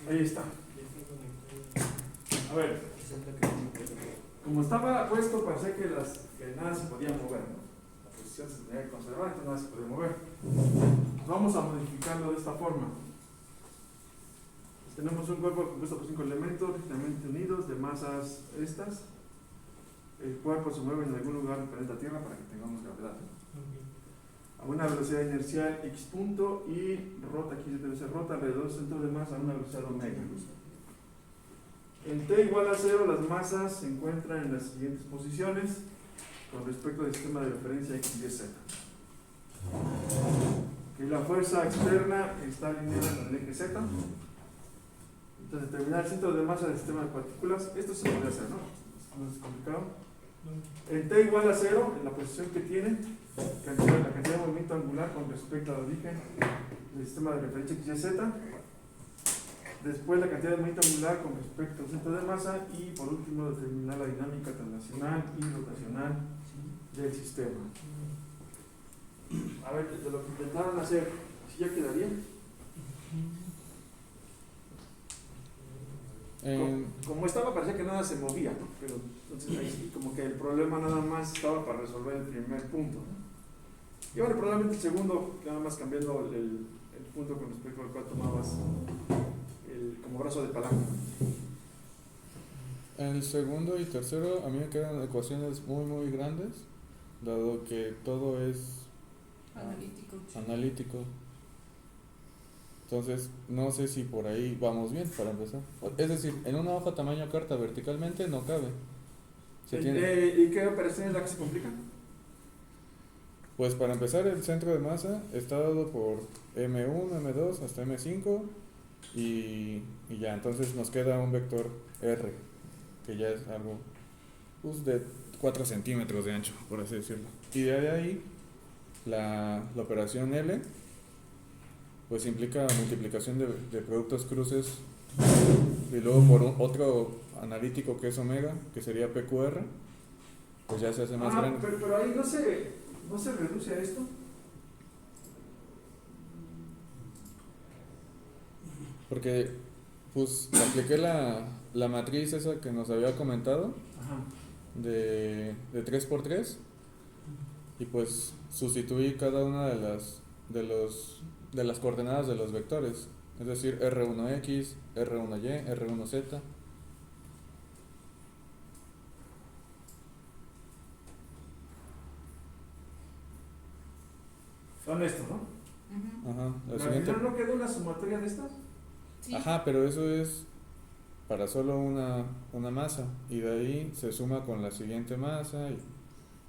Ahí está. A ver, como estaba puesto, parecía que nada se podía mover, ¿no? La posición se tenía que conservar, entonces nada se podía mover. Vamos a modificarlo de esta forma. Tenemos un cuerpo compuesto por 5 elementos rígidamente unidos de masas estas. El cuerpo se mueve en algún lugar del planeta Tierra para que tengamos gravedad, ¿no? A una velocidad inercial x punto y rota, aquí debe ser rota alrededor del centro de masa a una velocidad omega. En t igual a 0 las masas se encuentran en las siguientes posiciones con respecto al sistema de referencia x, y, z. Y la fuerza externa está alineada con el eje z. Entonces determinar el centro de masa del sistema de partículas, esto se puede hacer, ¿no? No es complicado. En t igual a 0, en la posición que tiene, la cantidad de movimiento angular con respecto al origen del sistema de referencia x, y, z. Después la cantidad de movimiento angular con respecto al centro de masa y por último determinar la dinámica translacional y rotacional del sistema. A ver, de lo que intentaron hacer, ¿sí ya quedaría? Como estaba, parecía que nada se movía, ¿no? Pero entonces ahí sí, como que el problema nada más estaba para resolver el primer punto, ¿no? Y ahora probablemente el segundo, nada más cambiando el punto con respecto al cual tomabas como brazo de palanca. En el segundo y tercero a mí me quedan ecuaciones muy grandes, dado que todo es analítico. Entonces, no sé si por ahí vamos bien para empezar. Es decir, en una hoja tamaño carta verticalmente no cabe. ¿Y qué operación es la que se complica? Pues para empezar, el centro de masa está dado por M1, M2 hasta M5 y ya, entonces nos queda un vector R, que ya es algo pues, de 4 centímetros de ancho, por así decirlo. Y de ahí, la operación L pues implica multiplicación de productos cruces y luego por otro analítico que es omega, que sería PQR, pues ya se hace más grande. Pero ahí no se reduce a esto. Porque pues apliqué la matriz esa que nos había comentado. Ajá. de 3×3 y pues sustituí cada una de las coordenadas de los vectores, es decir, R1X, R1Y, R1Z. Son estos, ¿no? Ajá. ¿Al final no quedó una sumatoria de estas? Sí. Ajá, pero eso es para solo una masa y de ahí se suma con la siguiente masa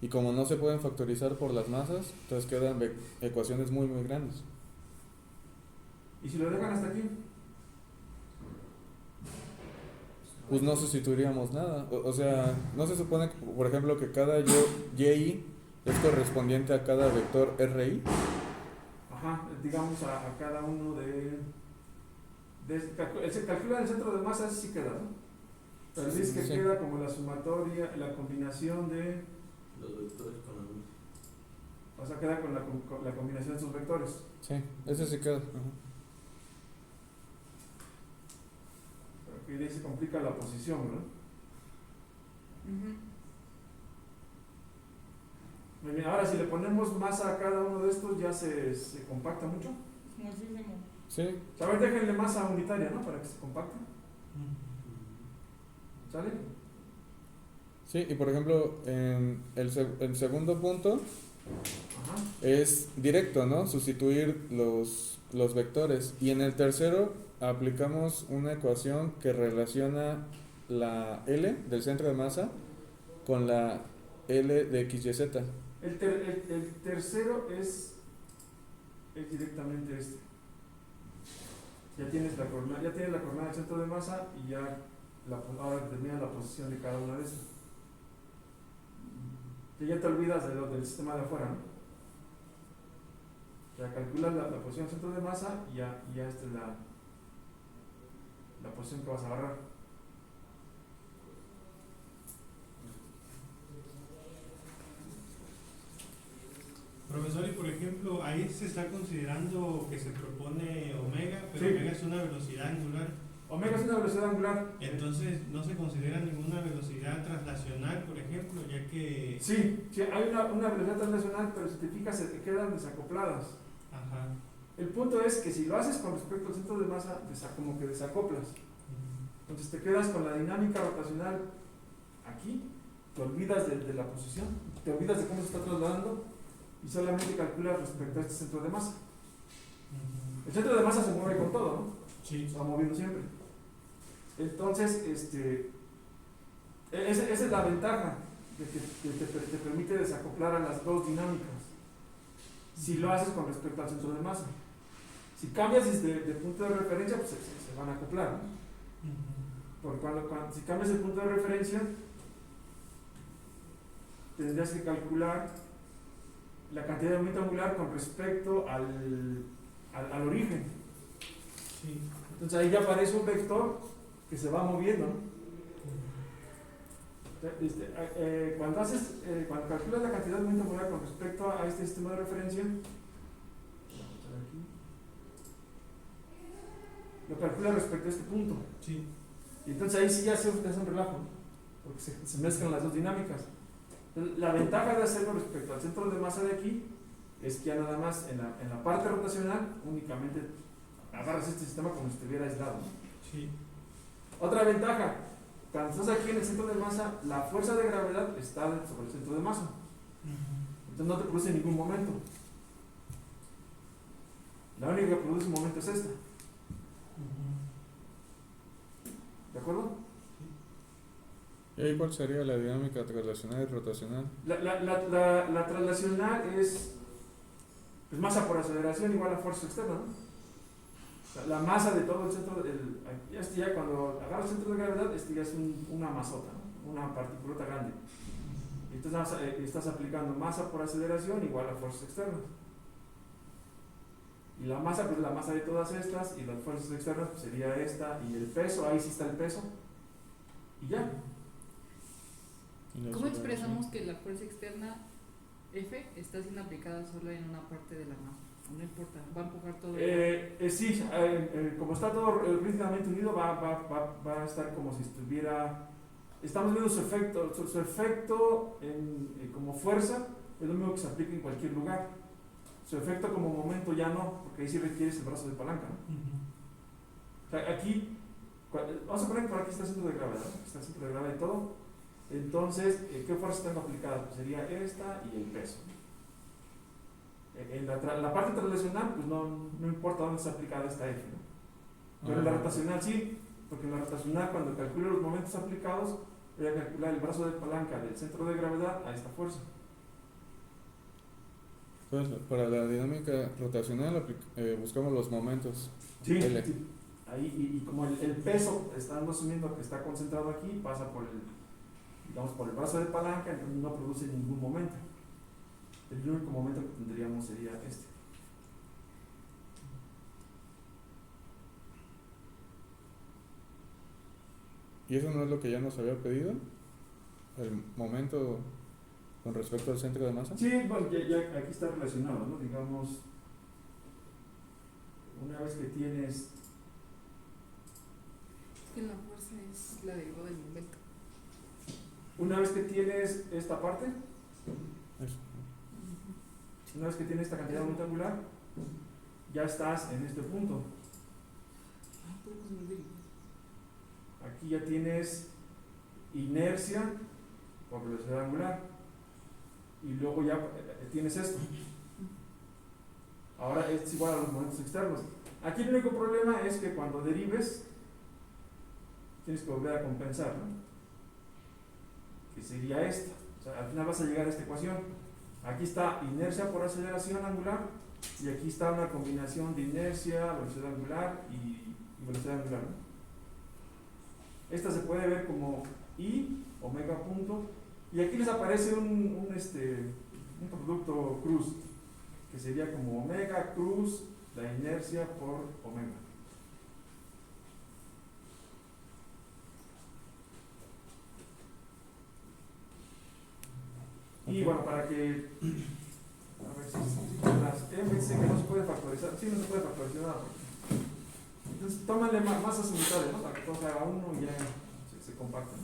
y como no se pueden factorizar por las masas, entonces quedan ecuaciones muy grandes. ¿Y si lo dejan hasta aquí? Pues no sustituiríamos nada. O sea, no se supone, por ejemplo, que cada y es correspondiente a cada vector RI. Ajá, digamos a cada uno se calcula el centro de masa, sí queda, ¿no? Pero dices que queda como la sumatoria, la combinación de los vectores con la luz. O sea, queda con la combinación de sus vectores. Sí, ese sí queda. Pero que ahí se complica la posición, ¿verdad? Muy bien, ahora si le ponemos masa a cada uno de estos, ya se compacta mucho. Muchísimo. Sí. A ver, déjenle masa unitaria, ¿no? Para que se compacte. ¿Sale? Sí, y por ejemplo, en el segundo punto, ajá, es directo, ¿no? Sustituir los vectores. Y en el tercero aplicamos una ecuación que relaciona la L del centro de masa con la L de x, y, z. El tercero es directamente este. Ya tienes la coordenada del centro de masa y ya ahora determina la posición de cada una de estas. Y ya te olvidas del sistema de afuera, ¿no? Ya calculas la posición del centro de masa y ya esta es la posición que vas a agarrar. Profesor, y por ejemplo, ahí se está considerando que se propone omega, pero sí, omega es una velocidad angular. Omega es una velocidad angular. Entonces no se considera ninguna velocidad traslacional, por ejemplo, ya que... Sí, sí, hay una velocidad translacional, pero si te fijas se te quedan desacopladas. Ajá. El punto es que si lo haces con respecto al centro de masa, como que desacoplas. Entonces te quedas con la dinámica rotacional aquí, te olvidas de la posición, te olvidas de cómo se está trasladando y solamente calculas respecto a este centro de masa. El centro de masa se mueve con todo, ¿no? Sí. Se va moviendo siempre. Entonces, esa es la ventaja de que te permite desacoplar a las dos dinámicas. Si lo haces con respecto al centro de masa. Si cambias de punto de referencia, pues se van a acoplar, ¿no? Porque si cambias el punto de referencia, tendrías que calcular la cantidad de momento angular con respecto al origen. Sí. Entonces ahí ya aparece un vector que se va moviendo, ¿no? Cuando calculas la cantidad de momento angular con respecto a este sistema de referencia, lo calculas respecto a este punto. Sí. Y entonces ahí sí ya se hace un relajo, ¿no? Porque se mezclan las dos dinámicas. Entonces, la ventaja de hacerlo respecto al centro de masa de aquí es que ya nada más en la parte rotacional únicamente agarras este sistema como si estuviera aislado, ¿no? Sí. Otra ventaja, cuando estás aquí en el centro de masa, la fuerza de gravedad está sobre el centro de masa. Entonces no te produce ningún momento. La única que produce un momento es esta. ¿De acuerdo? ¿Y ahí cuál sería la dinámica traslacional y rotacional? La traslacional es masa por aceleración igual a fuerza externa, ¿no? La masa de todo el centro, ya cuando agarras el centro de gravedad, ya es una masota, ¿no? Una particulota grande. Y entonces estás aplicando masa por aceleración igual a fuerzas externas. Y la masa, pues la masa de todas estas, y las fuerzas externas pues, sería esta, y el peso, ahí sí está el peso, y ya. ¿Cómo expresamos que la fuerza externa F está siendo aplicada solo en una parte de la masa? No importa, va a empujar todo. Sí, como está todo rígidamente unido, va a estar como si estuviera. Estamos viendo su efecto. Su efecto como fuerza es lo mismo que se aplica en cualquier lugar. Su efecto como momento ya no, porque ahí sí requieres el brazo de palanca, ¿no? O sea, aquí, vamos a poner que por aquí está el centro de gravedad, ¿no? Está el centro de gravedad y todo. Entonces, ¿qué fuerza tengo aplicada? Pues sería esta y el peso. En la parte translacional, pues no importa dónde está aplicada esta F, ¿no? Pero en la rotacional sí, porque en la rotacional, cuando calculo los momentos aplicados, voy a calcular el brazo de palanca del centro de gravedad a esta fuerza. Entonces, para la dinámica rotacional buscamos los momentos. Sí, L. sí. Ahí, y como el peso, estamos asumiendo que está concentrado aquí, pasa por el brazo de palanca, entonces no produce ningún momento. El único momento que tendríamos sería este. ¿Y eso no es lo que ya nos había pedido? ¿El momento con respecto al centro de masa? Sí, bueno, ya aquí está relacionado, ¿no? Digamos, una vez que tienes. Que la fuerza es la derivada del momento. Una vez que tienes esta parte, Eso. una vez que tienes esta cantidad de momento angular, ya estás en este punto. Aquí ya tienes inercia por velocidad angular. Y luego ya tienes esto. Ahora es igual a los momentos externos. Aquí el único problema es que cuando derives, tienes que volver a compensar, ¿no? Que sería esta. O sea, al final vas a llegar a esta ecuación. Aquí está inercia por aceleración angular y aquí está una combinación de inercia, velocidad angular y velocidad angular, ¿no? Esta se puede ver como I, omega punto, y aquí les aparece un producto cruz, que sería como omega cruz la inercia por omega. Y bueno, para que, a ver si las M dice que no se puede factorizar, sí, no se puede factorizar nada. Entonces, tómale masas unitarias, ¿no? Para que todo se haga uno y ya se compacta.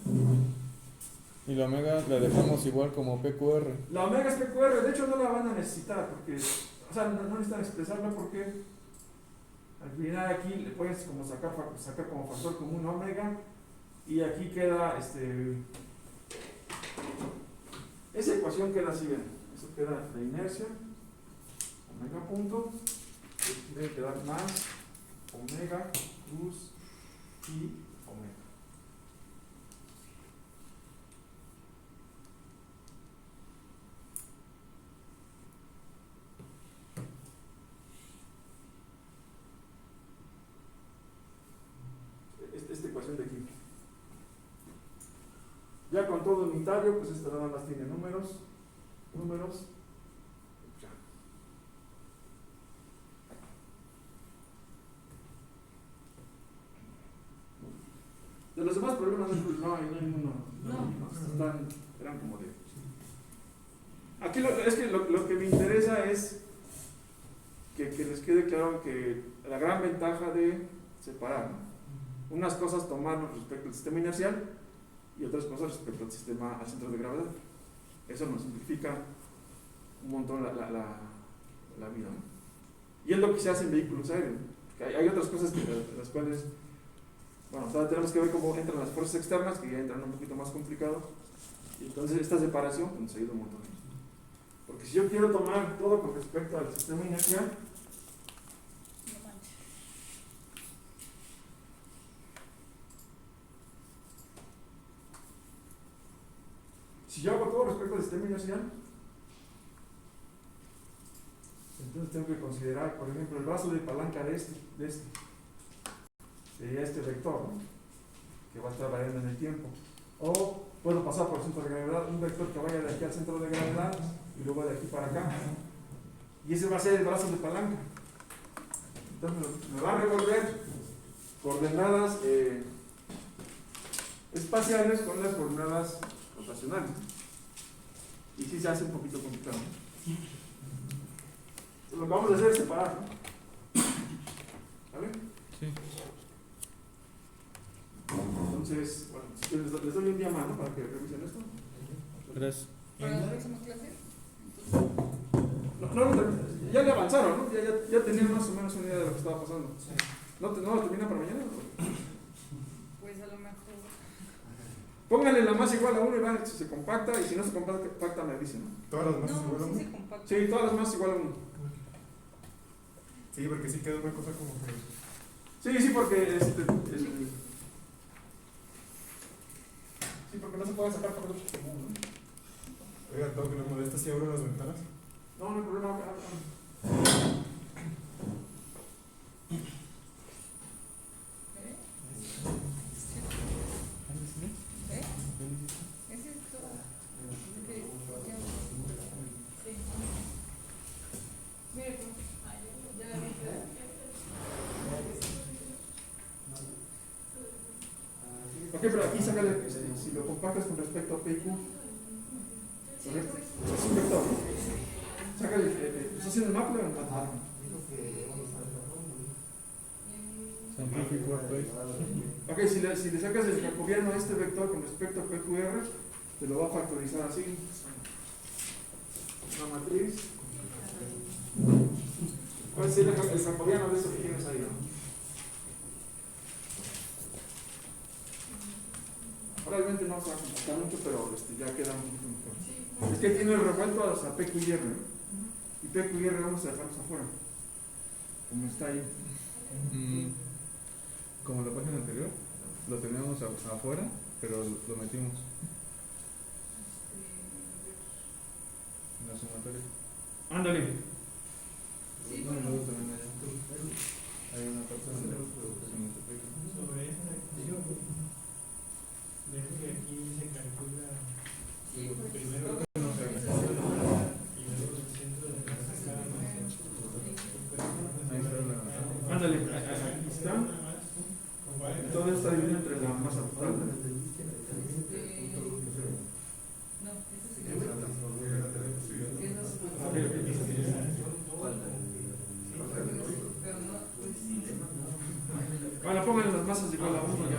Y la omega la dejamos igual como PQR. La omega es PQR, de hecho no la van a necesitar porque, o sea, no necesitan expresarla porque al final aquí le puedes como sacar como factor común omega y aquí queda esa ecuación queda así, ¿ven? Eso queda de inercia, omega punto, debe quedar más omega plus y omega. Esta ecuación de aquí. Ya con todo unitario, pues esta nada más tiene números. Ya. De los demás problemas no hay ninguno. Eran como de. Aquí lo que me interesa es que les quede claro que la gran ventaja de separar, ¿no? Unas cosas tomarnos respecto al sistema inercial y otras cosas respecto al centro de gravedad. Eso nos simplifica un montón la vida, ¿no? Y es lo que se hace en vehículos aéreos, ¿no? Hay otras cosas las cuales, bueno, todavía tenemos que ver cómo entran las fuerzas externas, que ya entran un poquito más complicado, y entonces esta separación nos ayuda un montón. Porque si yo quiero tomar todo con respecto al sistema inercial, si yo hago todo respecto al sistema inercial, entonces tengo que considerar, por ejemplo, el brazo de palanca de este. Sería este vector, ¿no? Que va a estar variando en el tiempo. O puedo pasar por el centro de gravedad, un vector que vaya de aquí al centro de gravedad y luego de aquí para acá. Y ese va a ser el brazo de palanca. Entonces me va a revolver coordenadas espaciales con las coordenadas rotacionales. Y sí se hace un poquito complicado, ¿no? Lo que vamos a hacer es separar, ¿no? ¿Vale? Sí. Entonces, bueno, si quieres, les doy un día más, ¿no? Para que revisen esto. Gracias. ¿Para la próxima clase? Ya le avanzaron, ¿no? Ya tenían más o menos una idea de lo que estaba pasando. ¿No lo termina para mañana? Pues a lo mejor. Pónganle la masa igual a 1 y van si se compacta, y si no se compacta me dicen, ¿no? Todas las masas igual a No, sí uno. se compacta. Sí, todas las masas igual a 1. Sí, porque sí queda una cosa como que. Sí, porque sí, porque no se puede sacar por otro común, ¿no? Oiga, todo que nos molesta si abro las ventanas. No hay problema. Ese es todo. Mire, pues, ya la viste. Ok, pero aquí sácale, si lo compactas con respecto a PQ, ¿correcto? Es un vector, ¿no? Sácale, ¿estás haciendo el mapa o el mapa? Ok, si le sacas el jacobiano a este vector con respecto a PQR, te lo va a factorizar así. Una matriz. ¿Cuál sería el jacobiano de eso que tienes ahí, no? Probablemente no se va a comportar mucho, pero ya queda un poquito mejor. Es que tiene revuelto hasta PQ y R, ¿no? Y PQ y R vamos a dejarlos afuera, como está ahí. Como la página anterior, lo teníamos afuera, pero lo metimos en la sumatoria. Ándale. Sí, No, y bueno. luego también hay una parte donde se multiplica. Sobre esa ecuación, ves que aquí se calcula primero y luego el centro de gravedad. Ahí está la. Ándale, ahí está. Todo está dividido entre la masa total, ¿no? No, ese se quedó. Ok, Pero no, pues. Bueno, pongan las masas igual a 1 ya.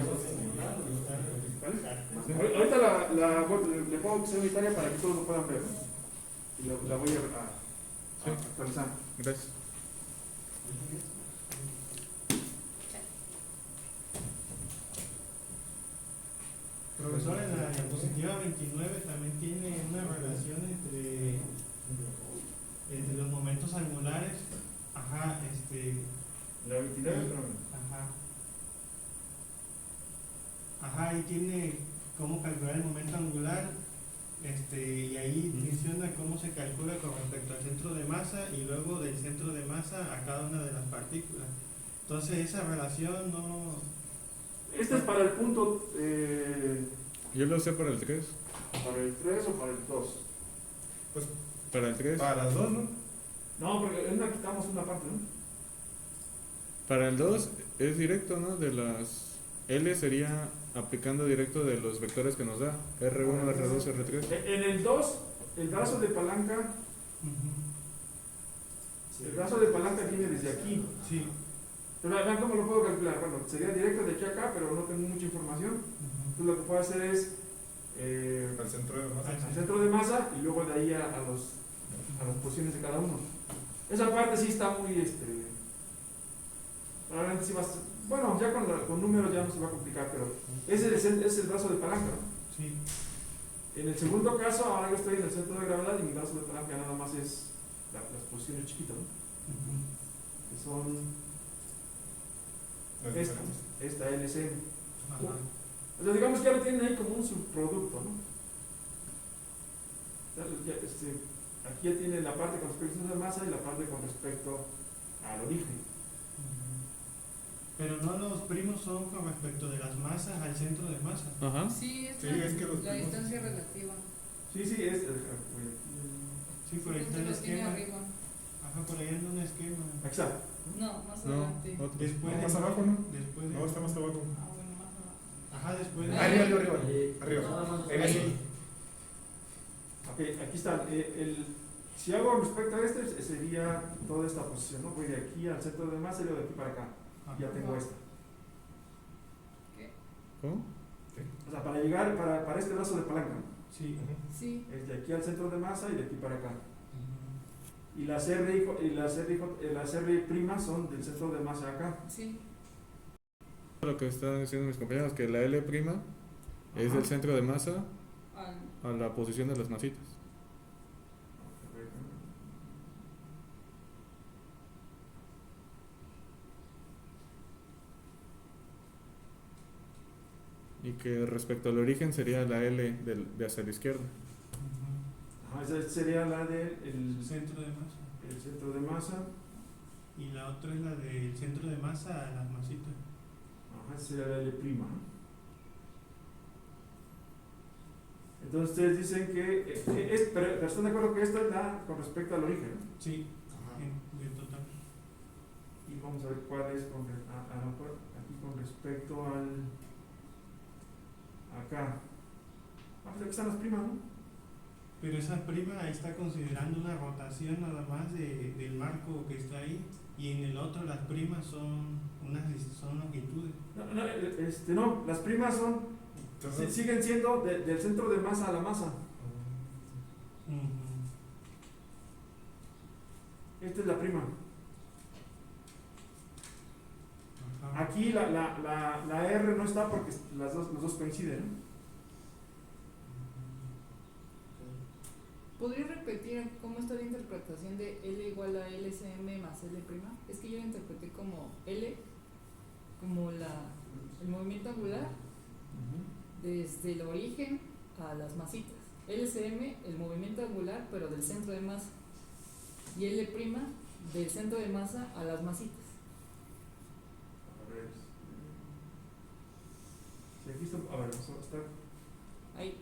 ¿Vale? Ahorita le pongo que sea unitaria para que todos lo puedan ver, ¿no? Y la voy a actualizar. Gracias. Profesor, en la diapositiva 29 también tiene una relación entre los momentos angulares. Ajá, La 29, Ajá, ahí tiene cómo calcular el momento angular, y ahí menciona cómo se calcula con respecto al centro de masa y luego del centro de masa a cada una de las partículas. Entonces esa relación no... Este es para el punto, Yo lo sé para el 3. para el 3 o para el 2. Para el 3. Para las dos, ¿no? No, porque en una quitamos una parte, ¿no? Para el 2 es directo, ¿no? De las L sería aplicando directo de los vectores que nos da. R1, R2, R3. En el 2, el brazo de palanca, el brazo de palanca viene desde aquí. Sí. Pero vean cómo lo puedo calcular. Bueno, sería directo de aquí a acá, pero no tengo mucha información. Entonces lo que puedo hacer es Al centro de masa. al centro de masa y luego de ahí a las posiciones de cada uno. Esa parte sí está muy, probablemente sí va a ser, bueno, ya con números ya no se va a complicar, pero ese es el brazo de palanca, ¿no? Sí. En el segundo caso, ahora yo estoy en el centro de gravedad y mi brazo de palanca nada más es las posiciones chiquitas, ¿no? Que son esta LCM. Ajá. O sea, digamos que ya lo tienen ahí como un subproducto, ¿no? Aquí ya tiene la parte con respecto a la masa y la parte con respecto al origen. Pero no los primos son con respecto de las masas al centro de masa. Ajá. Sí, es Sí, es que los la primos- distancia relativa. Sí, es. Sí, por ahí está el Lo tiene esquema. arriba. Ajá, por ahí anda un esquema. Exacto. No, más No, adelante. otro. Después No, de- más abajo, ¿no? Después de... No, está más abajo. Ah, bueno, más abajo. Ajá, después de... Arriba, arriba. Arriba. En ese. Ok, aquí está. Si hago respecto a este, sería toda esta posición, ¿no? Voy de aquí al centro de masa y luego de aquí para acá. Ajá. Ya tengo esta. ¿Qué? ¿Cómo? O sea, para llegar, para este brazo de palanca, ¿no? Sí. Sí. Es de aquí al centro de masa y de aquí para acá. Ujú. Y las R' primas son del centro de masa acá. Sí. Lo que están diciendo mis compañeros, que la L' es del centro de masa Al- a la posición de las masitas. Y que respecto al origen sería la L de hacia la izquierda. Ujú. Ajá, esa sería la del El centro de masa. el centro de masa. Y la otra es la del centro de masa a las masitas. Ajá, esa sería la L'. Entonces ustedes dicen que, pero están de acuerdo que esta es la con respecto al origen, ¿no? Sí, de total. Y vamos a ver cuál es aquí con respecto al acá. Ah, pues aquí están las primas, ¿no? Pero esa prima ahí está considerando una rotación nada más del marco que está ahí. Y en el otro las primas son longitudes. No, las primas siguen siendo del centro de masa a la masa. Ujú. Esta es la prima. Ajá. Aquí la R no está porque los dos coinciden, ¿no? ¿Podría repetir cómo está la interpretación de L igual a LCM más L'? Es que yo la interpreté como L, como el movimiento angular desde el origen a las masitas. LCM, el movimiento angular, pero del centro de masa. Y L' del centro de masa a las masitas. A ver. Si aquí está. A ver, vamos a estar. Ahí.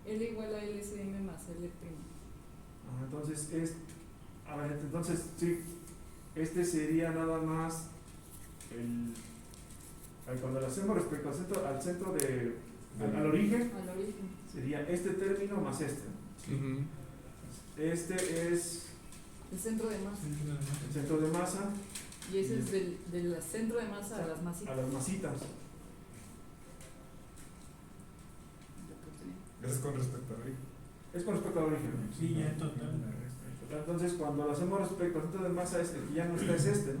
L igual a LCM más L'. Entonces entonces sí, este sería nada más cuando lo hacemos respecto al centro al origen, Al origen. sería este término más este, ¿no? Ujú. Este es El centro de masa. Centro de masa. el centro de masa Y ese es del centro de masa a las A masitas. las masitas. Eso es con respecto a origen. Es con respecto al origen. Sí, ya en total. Entonces, cuando lo hacemos respecto al centro de masa, el que ya no está es este, ¿no?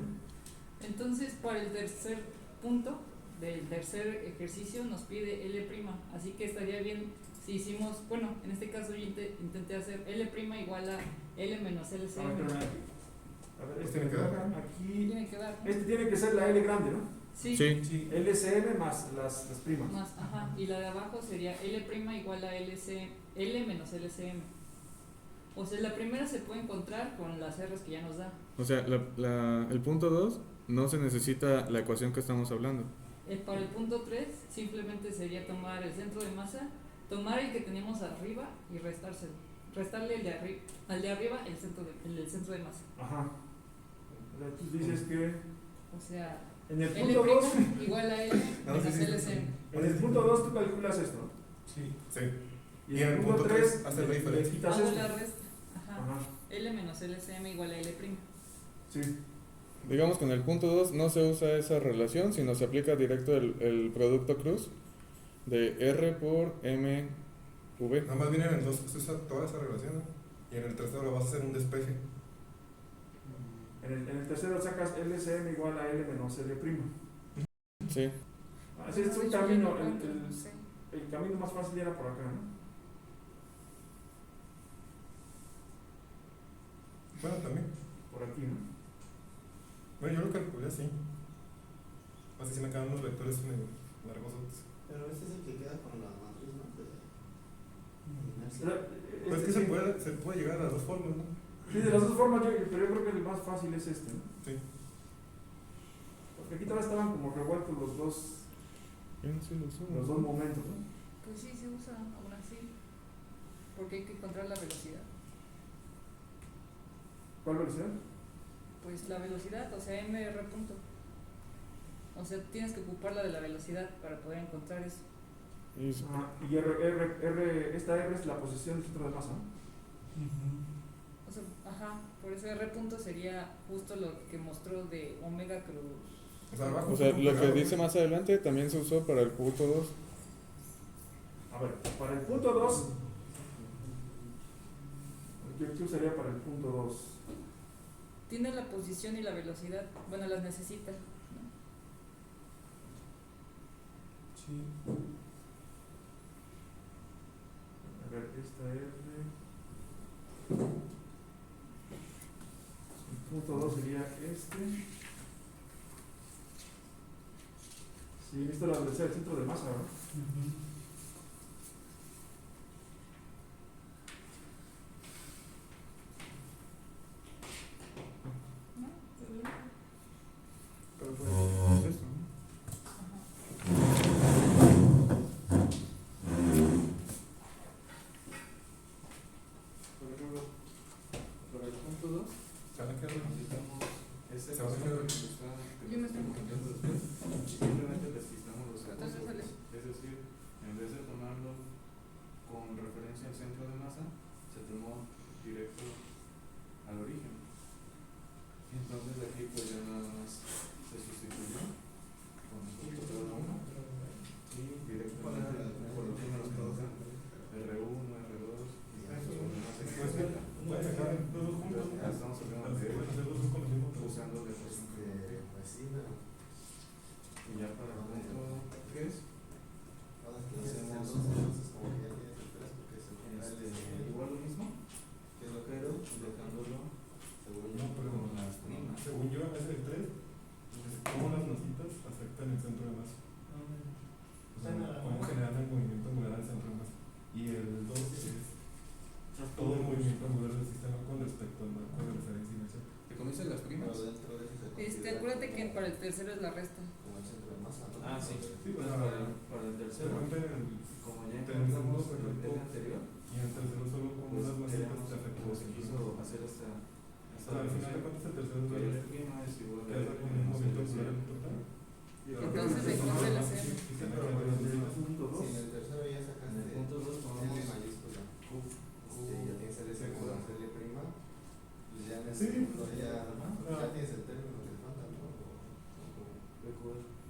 Entonces, para el tercer punto del tercer ejercicio nos pide L', así que estaría bien si hicimos, bueno, en este caso yo intenté hacer L' igual a L menos A ver, LCM. espérame. A ver, Este tiene que dar. aquí. Tiene que dar, ¿no? Este tiene que ser la L grande, ¿no? Sí, Sí. LCM más las primas. más, ajá, y la de abajo sería L' igual a L menos LCM. O sea, la primera se puede encontrar con las R's que ya nos da. O sea, el punto 2 no se necesita la ecuación que estamos hablando. Para el punto 3 simplemente sería tomar el centro de masa, tomar el que teníamos arriba y restárselo. Restarle al de arriba el centro de masa. Ajá. O sea, tú dices que O sea, en el L' punto 2, igual a L No, menos sí, sí. LCM. en el punto 2 tú calculas esto, ¿no? Sí. Sí. Y en el punto 3 hace la le diferencia. quitas Hago esto. la resta. Ajá. Ajá. L menos LCM igual a L'. Sí. Digamos que en el punto 2 no se usa esa relación, sino se aplica directo el producto cruz de R por MV. Nada más bien en el 2 se usa toda esa relación, ¿no? Y en el tercero lo vas a hacer un despeje. En el tercero sacas LCM igual a L menos L'. Sí. Así es un De hecho, camino, yo no encuentro, no sé. el camino más fácil era por acá, ¿no? Bueno, también. Por aquí, ¿no? Bueno, yo lo calculé así. Así si me quedan unos vectores medio largos. Pero este es el que queda con la matriz, ¿no? De inercia. Pero, Pues que sí, se puede llegar a las dos formas, ¿no? sí, de las dos formas, pero yo creo que el más fácil es este, ¿no? Sí. Porque aquí todavía estaban como revueltos los dos momentos, ¿no? Pues sí, se usa aún así. Porque hay que encontrar la velocidad. ¿Cuál velocidad? Pues la velocidad, o sea, mr punto. O sea, tienes que ocupar la de la velocidad para poder encontrar eso. Y Ajá. Y esta R es la posición del centro de masa, ¿no? O sea, ajá, por eso R punto sería justo lo que mostró de omega cruz. O sea, abajo. o sea, está lo que pegado, dice más adelante también se usó para el punto 2. A ver, para el punto 2, ¿qué usaría para el punto 2? Tiene la posición y la velocidad, bueno, las necesita, ¿no? Sí. A ver, esta R. El punto 2 sería este. Sí, necesito la velocidad del centro de masa, ¿verdad? ¿No? ¿Está bien? Pero pues, es esto, ¿no? Ajá. Por ejemplo, para el punto 2 Se van a quedar. necesitamos esta Se va a ecuación quedar. que Yo me está estoy contando después, y simplemente despistamos los Entonces sale. apóstoles. Es decir, en vez de tomarlo con referencia al centro de masa, se tomó directo al origen. Entonces aquí pues ya nada más se sustituyó con el punto cada uno y directamente por los números que nos dan R1, R2 y los demás etc. Pueden dejar todos juntos. Ya estamos hablando Así de pueden hacer los dos con el mismo producto. usando la ecuación que Resina. y ya para el punto 3 Ahora que ya hacemos entonces como que ya tienes el 3 porque se igual lo mismo, que es lo que pero dejándolo según No, pero con las primas. según yo, es el 3. Cómo las masitas afectan el centro de masa. O sea, cómo generan el movimiento angular al centro de masa. Y el 2 es todo el movimiento angular del sistema con respecto al marco de referencia inercial. ¿Te conoces las primas? pero dentro de eso se considera Acuérdate que como- para el tercero es la resta. como el centro de masa, ¿no? Ah, sí. Sí, Pues para- para el Se tercero, rompen el. como ya tenemos encontramos un el grupo. anterior, Y en el tercero solo como pues las masitas queremos, te afectan. como se quiso hacer esta Al final de cuentas el tercero es que la el prima es igual que es con un movimiento angular en total. Entonces encontré la CM. Sí, pero bueno, En el punto Si 2. en el tercero ya en sacaste el punto 2 tomamos L mayúscula, ya tienes el S con L prima, pues ya en el Sí. segundo ya tienes el término que te falta, ¿no?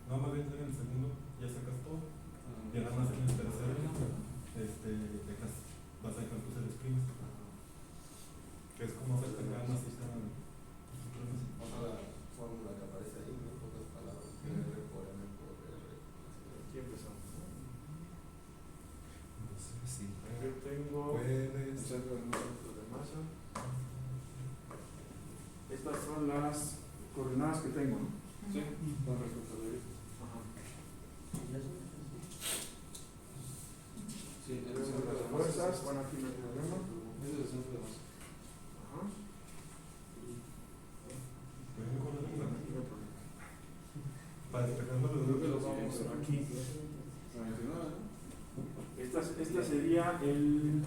No, más bien en el segundo ya sacas todo. Y nada más en el tercero dejas, vas a dejar tus exprimes. Que es como afecta cada una sistema. O sea, la fórmula que aparece ahí, ¿no? En pocas palabras, que R por M por R. Aquí empezamos, ¿no? No sé si Yo tengo el puedes. centro de masa. Estas son las coordenadas que tengo, ¿no? Sí, con respecto al origen. Ajá. Sí, Tengo las fuerzas, bueno, aquí no hay problema. Ese es el centro de masa. Ajá. Puedes mejor Aquí la no hay problema. para despejarnos los Creo que lo grupos. vamos a ver Aquí. 99, ¿no? Esta sería el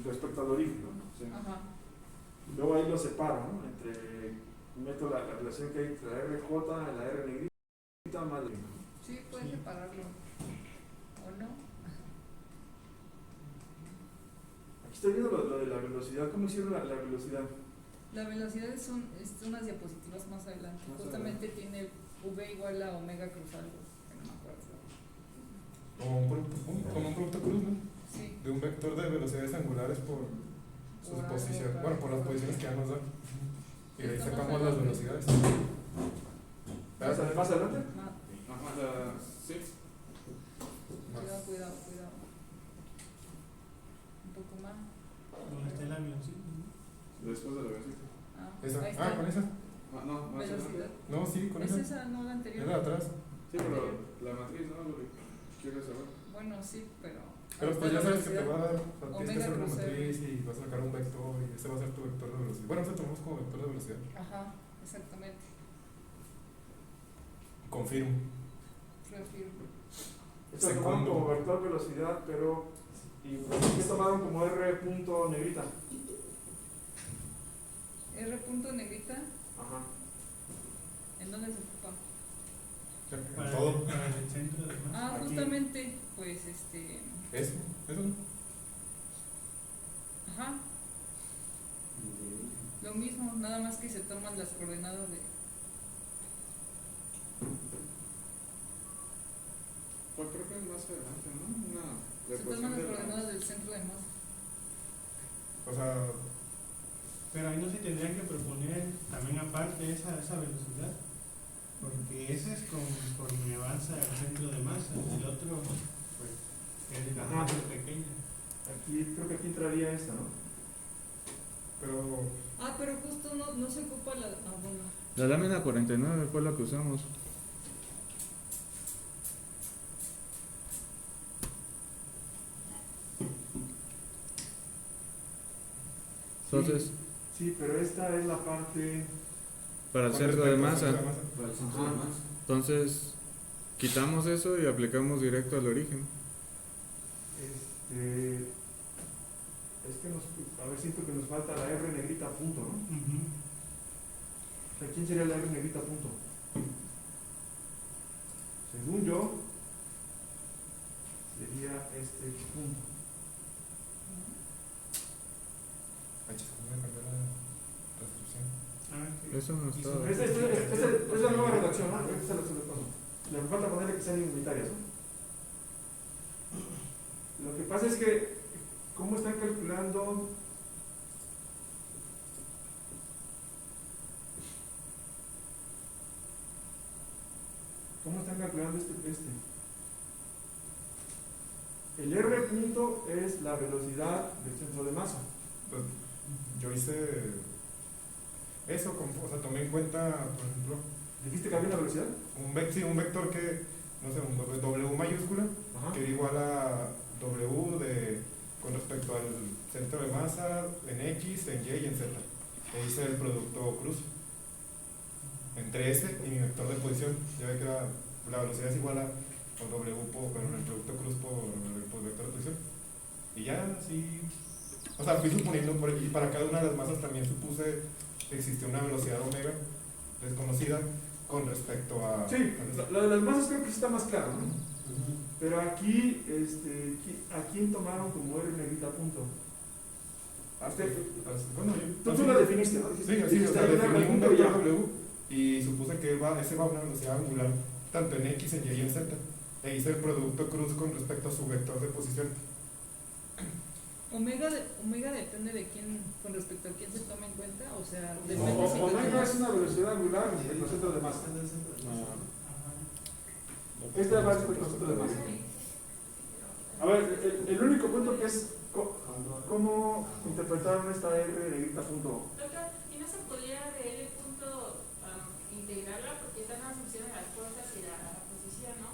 respecto al origen, ¿no? Sí. Ajá. Luego ahí lo separo, ¿no? Meto la relación que hay entre la RJ y la R negrita más la. Sí, puedes separarlo. ¿O no? Aquí estoy viendo lo de la velocidad. ¿Cómo hicieron la velocidad? La velocidad son unas diapositivas más adelante. Más Justamente tiene V igual a omega cruz algo, que no me acuerdo. Como un producto cruz, ¿no? Sí. De un vector de velocidades angulares por sus Por algo, posiciones, claro. bueno, por las posiciones que ya nos dan. Y de ahí Está más sacamos las adelante. velocidades. ¿Más adelante? Ajá, sí. Cuidado, cuidado, cuidado. Un poco más. Donde está el avioncito. Después de la versión. Esa. Ahí está. Ah, con esa. No, más Velocidad. No, sí, con ¿Es esa. esa, no la anterior? Es la de atrás. Sí, pero la matriz, ¿no? Lo que quieres saber. Bueno, sí, pero. Pero ahí pues está ya la sabes que te va a dar, o sea, tienes que Omega hacer una cruz R. matriz y vas a sacar un vector y ese va a ser tu vector de velocidad. Bueno, ese lo tomamos como vector de velocidad. Ajá, exactamente. Confirmo. Reafirmo. Esto lo tomaron como vector velocidad, pero. ¿Y qué tomaron como R punto negrita? R punto negrita, Ajá. ¿en dónde se ocupa? Para, Todo. para el centro de masa. Ah, Aquí. justamente, pues Eso no. ajá, lo mismo, nada más que se toman las coordenadas de. Pues creo que es más adelante, ¿no? Una Se toman las coordenadas del centro de masa. O sea, Pero ahí no se tendrían que proponer también aparte esa velocidad, porque ese es conforme avanza el centro de masa, el otro pues es la Ajá. masa pequeña. Aquí, creo que aquí entraría esta, ¿no? pero Ah, pero justo no se ocupa la. Ah, bueno. La lámina 49 fue la que usamos. Entonces, Sí, pero esta es la parte. para el con centro de respecto al masa. centro de masa. Para el centro de masa. Entonces, quitamos eso y aplicamos directo al origen. Es que a ver, siento que nos falta la R negrita punto, ¿no? Ujú. O sea, ¿quién sería la R negrita punto? Según yo, sería este punto. Ay, chis, ¿cómo voy a cambiar la transcripción? Ah, sí. Eso no Y está. son- Esta es la nueva redacción, ¿no? Esta es la paso. Le falta ponerle que sean unitarias, ¿no? Lo que pasa es que, ¿cómo están calculando? ¿Cómo están calculando este? El R punto es la velocidad del centro de masa. Pues, yo hice eso, o sea, tomé en cuenta, por ejemplo, ¿Dijiste que había una velocidad? sí, un vector que, no sé, un W mayúscula, Ajá. que igual a W con respecto al centro de masa en X, en Y y en Z. E hice el producto cruz entre ese y mi vector de posición. Ya ve que la velocidad es igual a W pero el producto cruz por el vector de posición. Y ya, así. O sea, fui suponiendo, y para cada una de las masas también supuse que existía una velocidad omega desconocida con respecto a. Sí, lo de las masas creo que sí está más claro, ¿no? Pero aquí, ¿a quién tomaron como R negrita punto? Bueno, Tú la definiste, ¿no? Sí, así, o sea, Dijiste, definí un punto y vector ya. W y supuse que ese va a una velocidad angular tanto en X, en Y y en Z, e hice el producto cruz con respecto a su vector de posición. Omega depende de quién, con respecto a quién se toma en cuenta, o sea, depende si Omega es una velocidad angular en los centros de masa. Este va a ser el concepto de masa. A ver, el único punto que es cómo interpretaron esta R negrita punto. Doctor, ¿y no se pudiera de L punto integrarla? Porque están las funciones de las fuerzas y la posición, ¿no?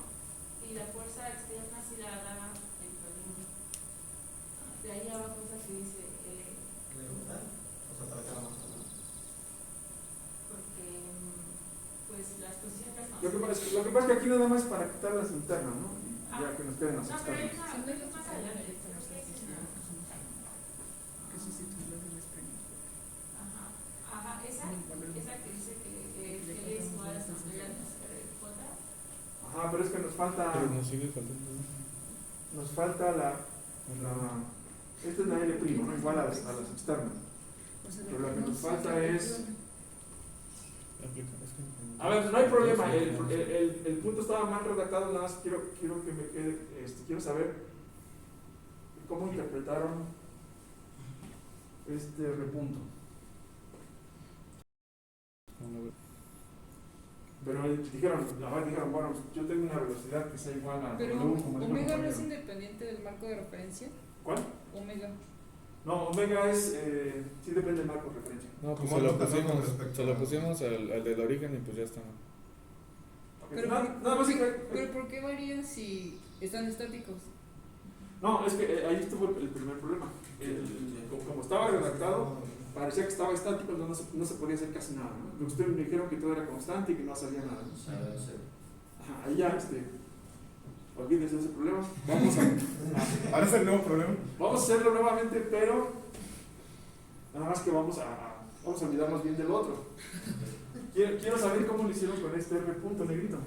Y la fuerza externa si la da dentro de uno. De ahí abajo esa que dice O sea, para cada más. porque pues las posiciones no. Lo que pasa es que aquí nada más es para quitar las internas, ¿no? Y ya que nos queden las No, pero hay externas. una es más adelante. Creo que es que sustituirlo de los premios. Ajá, esa que dice que es igual a las J. Ajá, pero es que nos falta. Pero nos sigue faltando. Nos falta esta es la L', ¿no? Igual a las externas. Pero lo que nos falta es. A ver, no hay problema. El punto estaba mal redactado, nada más quiero que me quede. Quiero saber cómo interpretaron este repunto. Pero dijeron, bueno, yo tengo una velocidad que sea igual a Pero W, como dijo el Omega no es compañero. independiente del marco de referencia. ¿Cuál? Omega. No, Omega es, sí depende del marco de referencia. No, pues ¿Cómo se lo lo pasamos con pusimos, respecto se lo a- pusimos al del origen y pues ya está. Pero, Nada más pero ¿por qué varían si están estáticos? No, es que ahí estuvo el primer problema. Como estaba redactado, parecía que estaba estático, entonces no se podía hacer casi nada, ¿no? Lo que ustedes me dijeron que todo era constante y que no salía nada, ¿no? Ajá, ahí ya, olvídense de ese problema. Ahora es el nuevo problema. Vamos a hacerlo nuevamente, pero nada más que vamos a olvidarnos bien del otro. Quiero saber cómo lo hicieron con este R punto negrito.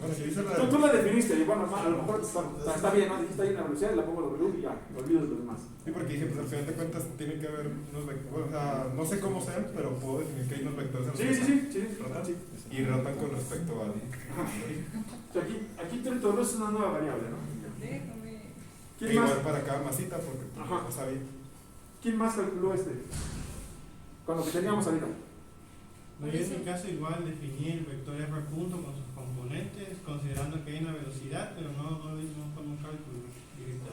Bueno, si dice la Tú la definiste, y bueno, a lo mejor está bien, ¿no? Dijiste ahí una velocidad y la pongo W y ya, me olvido de lo demás. Sí, porque dije, pues al final de cuentas tiene que haber unos vectores, o sea, no sé cómo sean, pero puedo definir que hay unos vectores en los que Sí, rotan, sí. y rotan con respecto al... O sea, aquí tú introduces una nueva variable, ¿no? Déjame. ¿Quién Igual más, para cada masita, porque Ajá. no sabía. ¿Quién más calculó con lo que teníamos ahorita? No, yo en mi caso igual definí el vector R punto con sus componentes, considerando que hay una velocidad, pero no con un cálculo directo.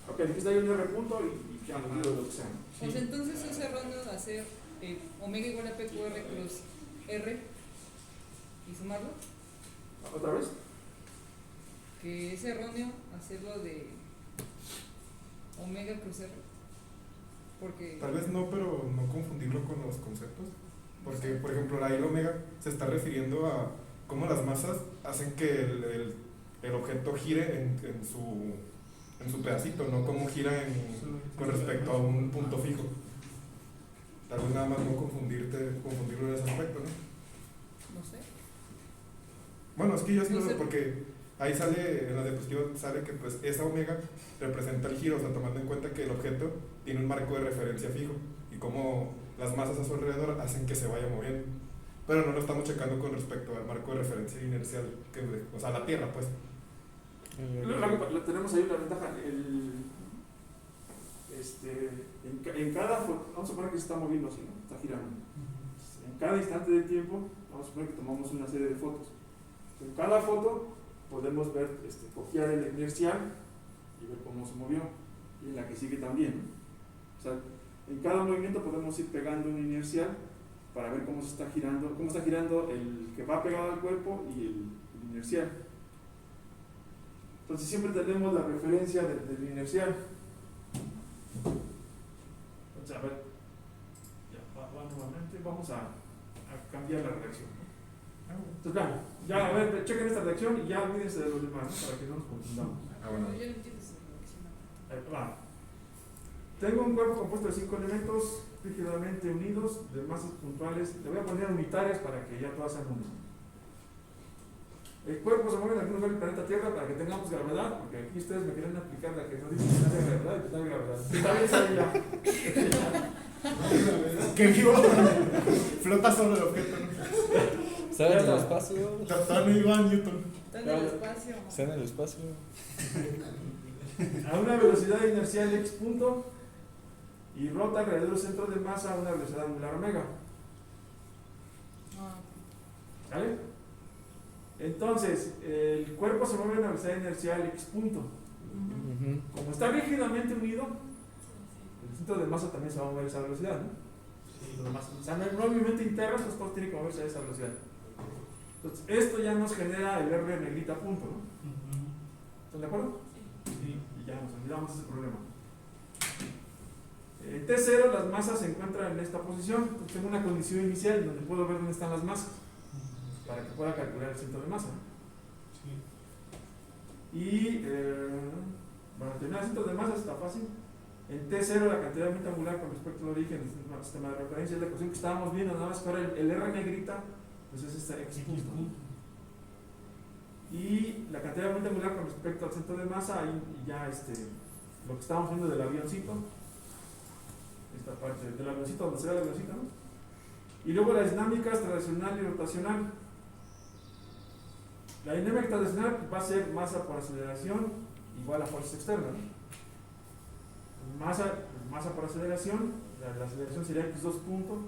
Ok, dijiste ahí un R punto y ya, olvido de lo que sea. Pues entonces es erróneo hacer omega igual a PQR cruz R y sumarlo. ¿Otra vez? Que es erróneo hacerlo de omega cruz R. Porque. Tal vez no, pero no confundirlo con los conceptos. Porque, por ejemplo, la I omega se está refiriendo a cómo las masas hacen que el objeto gire en su pedacito, no cómo gira con respecto a un punto fijo. Tal vez nada más no confundirlo en ese aspecto, ¿no? No sé. Bueno, es que yo sí No lo sé sé. porque ahí sale, en la diapositiva sale que pues esa omega representa el giro, o sea, tomando en cuenta que el objeto tiene un marco de referencia fijo y como las masas a su alrededor hacen que se vaya moviendo. Pero no lo estamos checando con respecto al marco de referencia inercial, o sea, la Tierra, pues. Tenemos ahí una ventaja. En cada foto, vamos a suponer que se está moviendo así, ¿no? Está girando. En cada instante del tiempo, vamos a suponer que tomamos una serie de fotos. En cada foto podemos ver, copiar el inercial y ver cómo se movió. Y en la que sigue también, ¿no? O sea, en cada movimiento podemos ir pegando un inercial para ver cómo está girando el que va pegado al cuerpo y el inercial. Entonces siempre tenemos la referencia del inercial. Entonces, a ver, nuevamente vamos a cambiar la redacción. Entonces, ya, a ver, chequen esta redacción y ya olvídense de los demás, ¿no? Para que no nos confundamos. Bueno. Yo no entiendo esa redacción. Va. Tengo un cuerpo compuesto de 5 elementos rígidamente unidos de masas puntuales. Le voy a poner unitarias para que ya todas sean uno. El cuerpo se mueve en algún lugar del planeta Tierra para que tengamos gravedad, porque aquí ustedes me quieren aplicar la que no dice que no haya gravedad y que no haya gravedad. Está bien, ya. ¡Qué vivo! Flota solo el objeto, ¿no? Está en el espacio. Está en Iván Newton. Está en el espacio. Está en el espacio. A una velocidad inercial x punto y rota alrededor del centro de masa a una velocidad angular omega. Ah, ¿Sale? Entonces, el cuerpo se mueve a una velocidad inercial x punto. ujú. Ujú. Como está rígidamente unido, el centro de masa también se va a mover a esa velocidad, ¿no? Sí, lo demás. O sea, no hay movimiento interno, las cosas tienen que moverse a esa velocidad. Entonces, esto ya nos genera el R negrita punto, ¿no? Ujú. ¿Están de acuerdo? Sí. Y ya nos olvidamos de ese problema. En T0 las masas se encuentran en esta posición. Entonces tengo una condición inicial donde puedo ver dónde están las masas para que pueda calcular el centro de masa. Sí. Y para determinar el centro de masa está fácil. En T0 la cantidad de movimiento angular con respecto al origen del sistema de referencia es la ecuación que estábamos viendo, nada más que ahora el R negrita pues es esta x punto, ¿no? Y la cantidad de movimiento angular con respecto al centro de masa, ahí ya lo que estábamos viendo del avioncito, esta parte del avioncito, donde se ve el avioncito, ¿no? Y luego las dinámicas tradicional y rotacional. La dinámica tradicional va a ser masa por aceleración igual a fuerza externa, ¿no? Masa por aceleración, la aceleración sería x2 punto,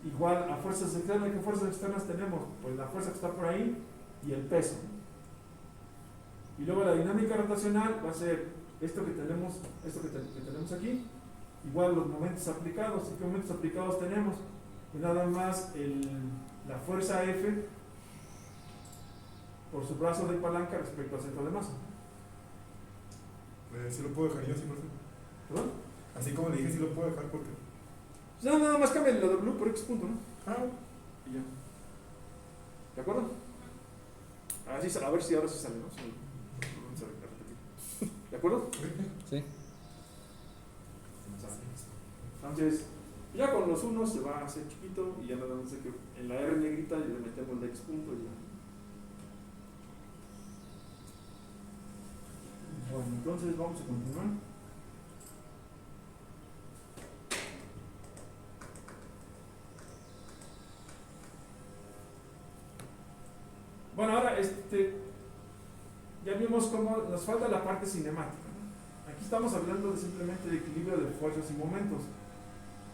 igual a fuerzas externas. ¿Qué fuerzas externas tenemos? Pues la fuerza que está por ahí y el peso. Y luego la dinámica rotacional va a ser esto que tenemos aquí, igual los momentos aplicados. ¿Y qué momentos aplicados tenemos? Pues nada más la fuerza F por su brazo de palanca respecto al centro de masa. Sí lo puedo dejar yo así, profe. ¿Perdón? Así como le dije, sí lo puedo dejar porque. Pues nada más cambia la W por x punto, ¿no? Ah, Y ya. ¿De acuerdo? Así, a ver si ahora sí sale, ¿no? Sí. Vamos a repetir. ¿De acuerdo? Sí. Entonces, ya con los unos se va a hacer chiquito y ya nada más que en la R negrita le metemos la x punto y ya. Bueno, entonces vamos a continuar. Bueno, ahora ya vimos cómo nos falta la parte cinemática, ¿no? Aquí estamos hablando simplemente de equilibrio de fuerzas y momentos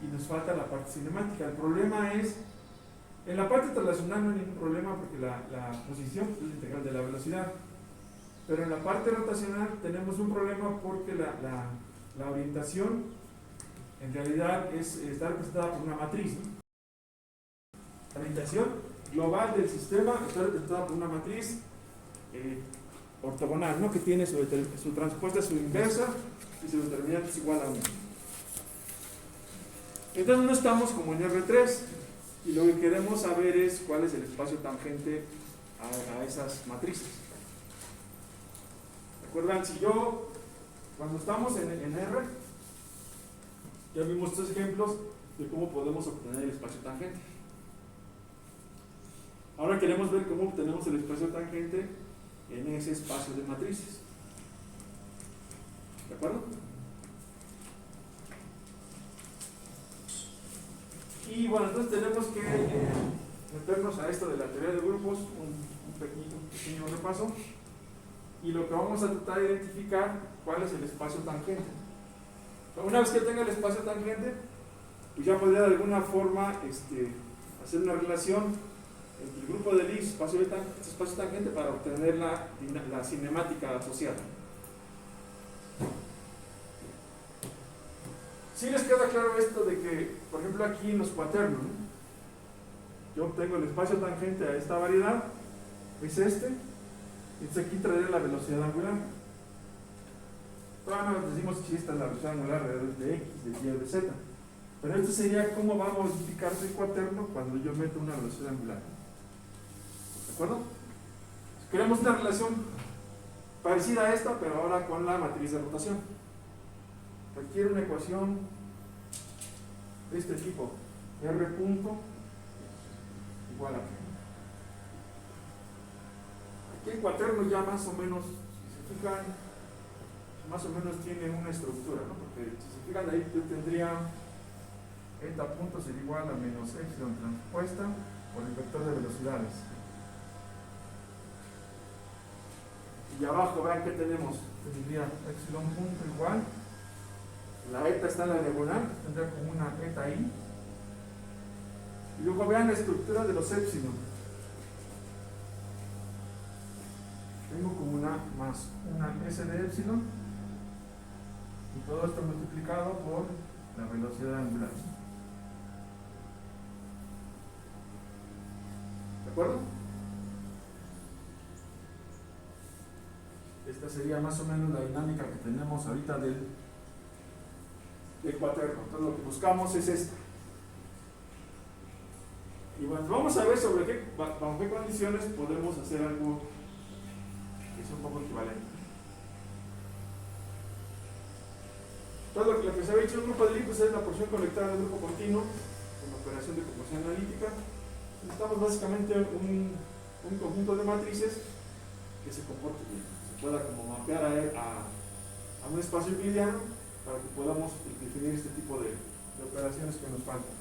y nos falta la parte cinemática. El problema es, en la parte traslacional no hay ningún problema porque la posición es la integral de la velocidad, pero en la parte rotacional tenemos un problema porque la orientación en realidad está representada por una matriz, ¿no? La orientación global del sistema está representada por una matriz ortogonal, ¿no? Que tiene su transpuesta, su inversa y su determinante es igual a 1. Entonces no estamos como en R3 y lo que queremos saber es cuál es el espacio tangente a esas matrices. ¿Recuerdan? Si cuando estamos en R, ya vimos 3 ejemplos de cómo podemos obtener el espacio tangente. Ahora queremos ver cómo obtenemos el espacio tangente en ese espacio de matrices. ¿De acuerdo? Y bueno, entonces tenemos que meternos a esto de la teoría de grupos, un pequeño repaso. Y lo que vamos a tratar de identificar cuál es el espacio tangente. Una vez que tenga el espacio tangente, pues ya podría de alguna forma hacer una relación entre el grupo de Lie y su espacio tangente para obtener la cinemática asociada. ¿Sí les queda claro esto de que, por ejemplo, aquí en los cuaternos, ¿no? Yo obtengo el espacio tangente a esta variedad, es entonces aquí traeré la velocidad angular. Todavía no decimos si esta es la velocidad angular de x, de y o de z, pero esto sería cómo va a modificarse el cuaterno cuando yo meto una velocidad angular. ¿De acuerdo? Queremos una relación parecida a esta, pero ahora con la matriz de rotación. Requiere una ecuación de este tipo: R punto igual a P. Aquí el cuaterno ya más o menos, si se fijan, más o menos tiene una estructura, ¿no? Porque si se fijan ahí yo tendría eta punto sería igual a menos epsilon transpuesta por el vector de velocidades. Y abajo vean que tenemos, tendría epsilon punto igual, la eta está en la diagonal, tendría como una eta i, y luego vean la estructura de los epsilon. Tengo como una más una s de epsilon, y todo esto multiplicado por la velocidad angular. ¿De acuerdo? Esta sería más o menos la dinámica que tenemos ahorita del cuaterno. Entonces lo que buscamos es esta. Y bueno, vamos a ver sobre bajo qué condiciones podemos hacer algo que es un poco equivalente. Todo lo que se había dicho en el grupo de Lipus es la porción conectada del grupo continuo con la operación de proporción analítica. Necesitamos básicamente un conjunto de matrices que se comporte bien, se pueda como mapear a un espacio euclidiano para que podamos definir este tipo de operaciones que nos faltan.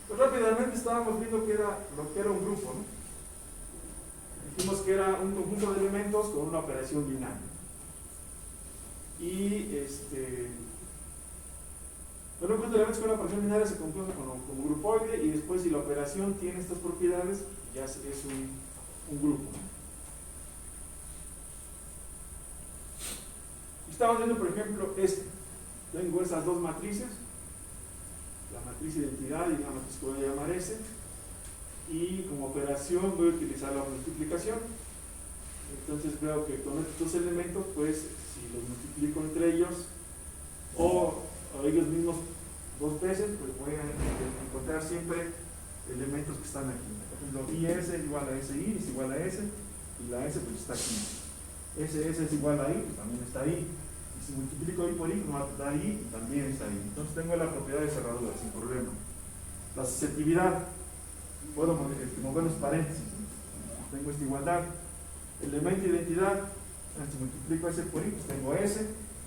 Pues rápidamente estábamos viendo que era lo que era un grupo, ¿no? Dijimos que era un conjunto de elementos con una operación binaria. Y bueno, un conjunto de elementos con una operación binaria se compone como grupoide, y después si la operación tiene estas propiedades, ya es un grupo, ¿no? Estamos viendo, por ejemplo, tengo esas dos matrices, la matriz identidad y la matriz que voy a llamar S, y como operación voy a utilizar la multiplicación. Entonces veo que con estos elementos, pues si los multiplico entre ellos o ellos mismos dos veces, pues voy a encontrar siempre elementos que están aquí. Por ejemplo, IS es igual a SI, es igual a S, y la S pues está aquí. SS es igual a I, pues también está ahí. Y si multiplico I por I, pues me va a dar I y también está ahí. Entonces tengo la propiedad de cerradura sin problema. La susceptibilidad, puedo mover los paréntesis, ¿no? Tengo esta igualdad. Elemento de identidad, si multiplico S por I, pues tengo S,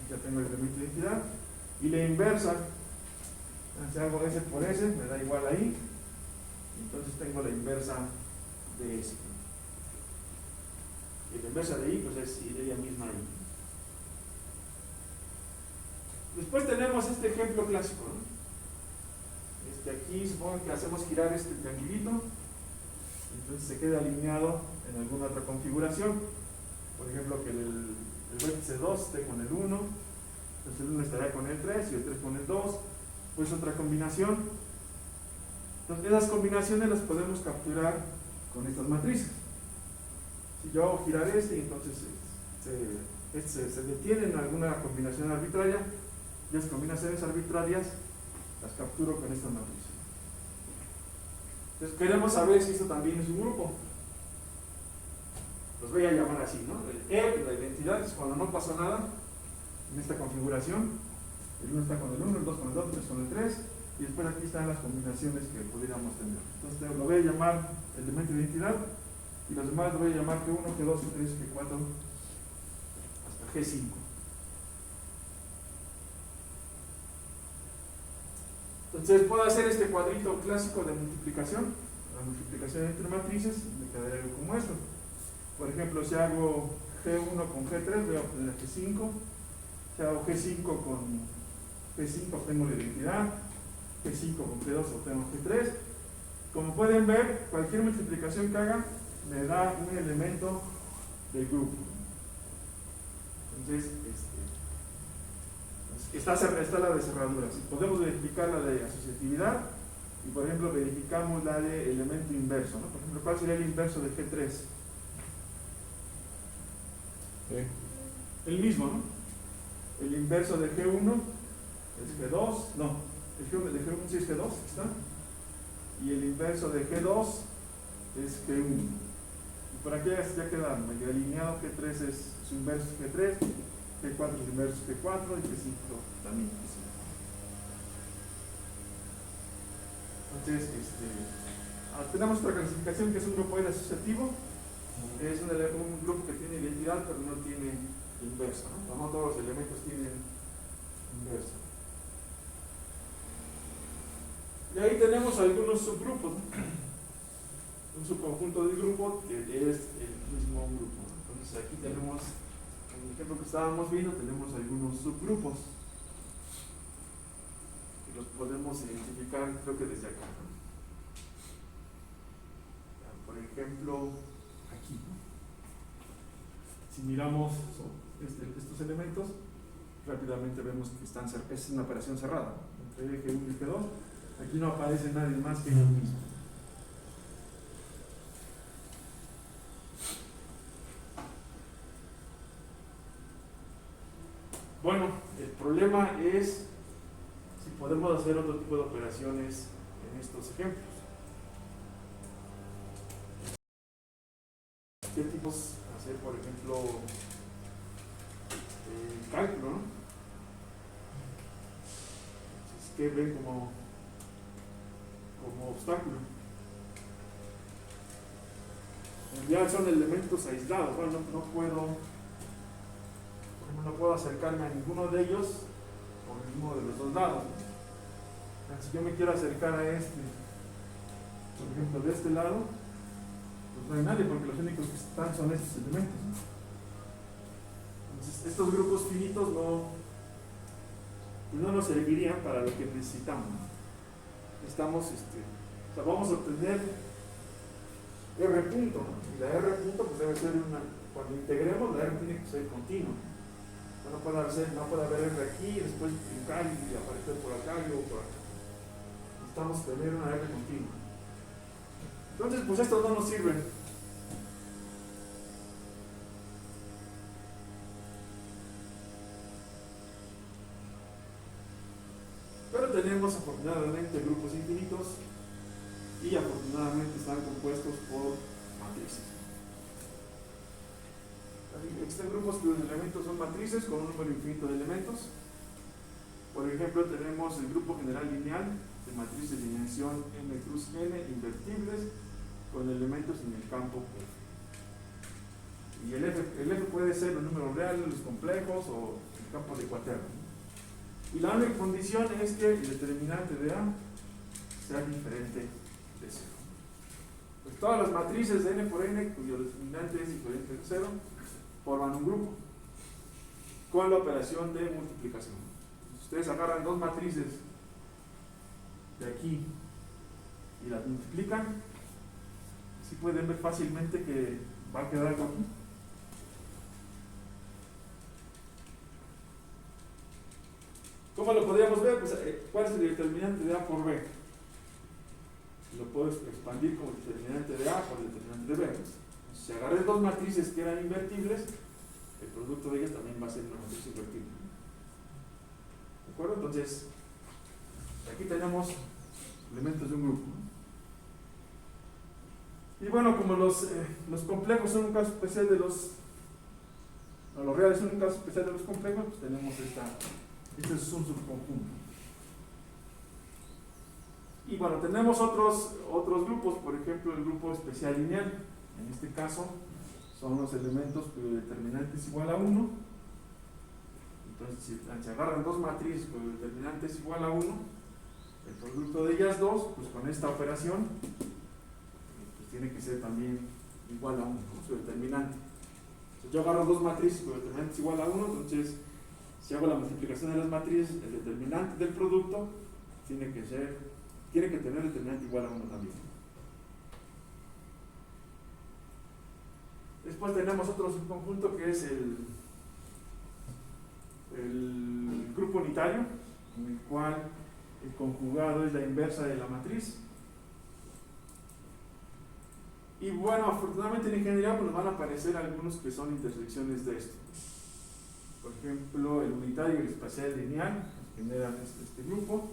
ya tengo el elemento de identidad. Y la inversa, si hago S por S, me da igual a I, entonces tengo la inversa de S. Y la inversa de I, pues es ella misma I. Después tenemos este ejemplo clásico, ¿no? Aquí supongo que hacemos girar este triangulito, entonces se queda alineado en alguna otra configuración. Por ejemplo, que el vértice 2 esté con el 1, entonces el 1 estaría con el 3 y el 3 con el 2, pues otra combinación. Entonces esas combinaciones las podemos capturar con estas matrices. Si yo hago girar y entonces se detiene en alguna combinación arbitraria, y las combinaciones arbitrarias las capturo con esta matriz. Entonces queremos saber si esto también es un grupo. Los voy a llamar así, ¿no? El la identidad es cuando no pasó nada en esta configuración. El 1 está con el 1, el 2 con el 2, el 3 con el 3, y después aquí están las combinaciones que pudiéramos tener. Entonces lo voy a llamar elemento de identidad, y los demás lo voy a llamar G1, G2, G3, G4 hasta G5. Entonces puedo hacer este cuadrito clásico de multiplicación, la multiplicación entre matrices, me quedaría algo como esto. Por ejemplo, si hago G1 con G3, voy a obtener G5. Si hago G5 con G5, obtengo la identidad. G5 con G2, obtengo G3. Como pueden ver, cualquier multiplicación que haga me da un elemento del grupo. Entonces, está la de cerradura. Si podemos verificar la de asociatividad, y por ejemplo verificamos la de elemento inverso, ¿no? Por ejemplo, ¿cuál sería el inverso de G3? El mismo, ¿no? El inverso de G1 es G2, no, el de G1 sí es G2, ¿está? Y el inverso de G2 es G1. Y por aquí ya queda medio alineado. G3 es su inverso G3, G4 es inverso G4 y G5 también. Entonces, tenemos otra clasificación que es un grupo asociativo. Es un grupo que tiene identidad pero no tiene inversa, ¿no? No todos los elementos tienen inversa. Y ahí tenemos algunos subgrupos, ¿no? Un subconjunto del grupo que es el mismo grupo, ¿no? Entonces aquí tenemos, en el ejemplo que estábamos viendo, tenemos algunos subgrupos que los podemos identificar, creo que desde acá, ¿no? Por ejemplo, aquí, ¿no? Si miramos estos elementos, rápidamente vemos que es una operación cerrada, ¿no? Entre eje 1 y eje 2, aquí no aparece nadie más que ellos mismos. Bueno, el problema es si podemos hacer otro tipo de operaciones en estos ejemplos. ¿Qué tipos hacer, por ejemplo, cálculo, ¿no? Entonces, ¿qué ven como obstáculo? En realidad son elementos aislados. Bueno, no puedo acercarme a ninguno de ellos por ninguno de los dos lados, ¿no? Si yo me quiero acercar a este, por ejemplo, de este lado, pues no hay nadie, porque los únicos que están son estos elementos, ¿no? Entonces, estos grupos finitos no nos servirían para lo que necesitamos, ¿no? Necesitamos, vamos a obtener R punto, ¿no? Y la R punto pues debe ser cuando integremos, la R tiene que ser continua. No puede haber R aquí y después brincar y aparecer por acá y luego por acá. Necesitamos tener una R continua. Entonces, pues estos no nos sirven. Pero tenemos afortunadamente grupos infinitos y afortunadamente están compuestos por matrices. Existen grupos cuyos elementos son matrices con un número infinito de elementos. Por ejemplo, tenemos el grupo general lineal de matrices de dimensión n cruz n invertibles con elementos en el campo F. Y el F puede ser los números reales, los complejos o el campo de cuaterno. Y la única condición es que el determinante de A sea diferente de 0. Pues todas las matrices de n por n cuyo determinante es diferente de 0 forman un grupo con la operación de multiplicación. Si ustedes agarran dos matrices de aquí y las multiplican, así pueden ver fácilmente que va a quedar algo aquí. ¿Cómo lo podríamos ver? Pues, ¿cuál es el determinante de A por B? Lo puedo expandir como determinante de A por el determinante de B. Si agarré dos matrices que eran invertibles, el producto de ellas también va a ser una matriz invertible. ¿De acuerdo? Entonces, aquí tenemos elementos de un grupo. Y bueno, como los complejos son un caso especial de los reales son un caso especial de los complejos, pues tenemos este es un subconjunto. Y bueno, tenemos otros grupos, por ejemplo, el grupo especial lineal. En este caso, son los elementos cuyo determinante es igual a 1. Entonces, si se agarran dos matrices cuyo determinante es igual a 1, el producto de ellas dos, pues con esta operación, pues tiene que ser también igual a 1, ¿no? Su determinante. Si yo agarro dos matrices cuyo determinante es igual a 1, entonces, si hago la multiplicación de las matrices, el determinante del producto tiene que tener determinante igual a 1 también. Después tenemos otro subconjunto que es el grupo unitario, en el cual el conjugado es la inversa de la matriz. Y bueno, afortunadamente en ingeniería pues nos van a aparecer algunos que son intersecciones de esto. Por ejemplo, el unitario y el espacial lineal generan este grupo,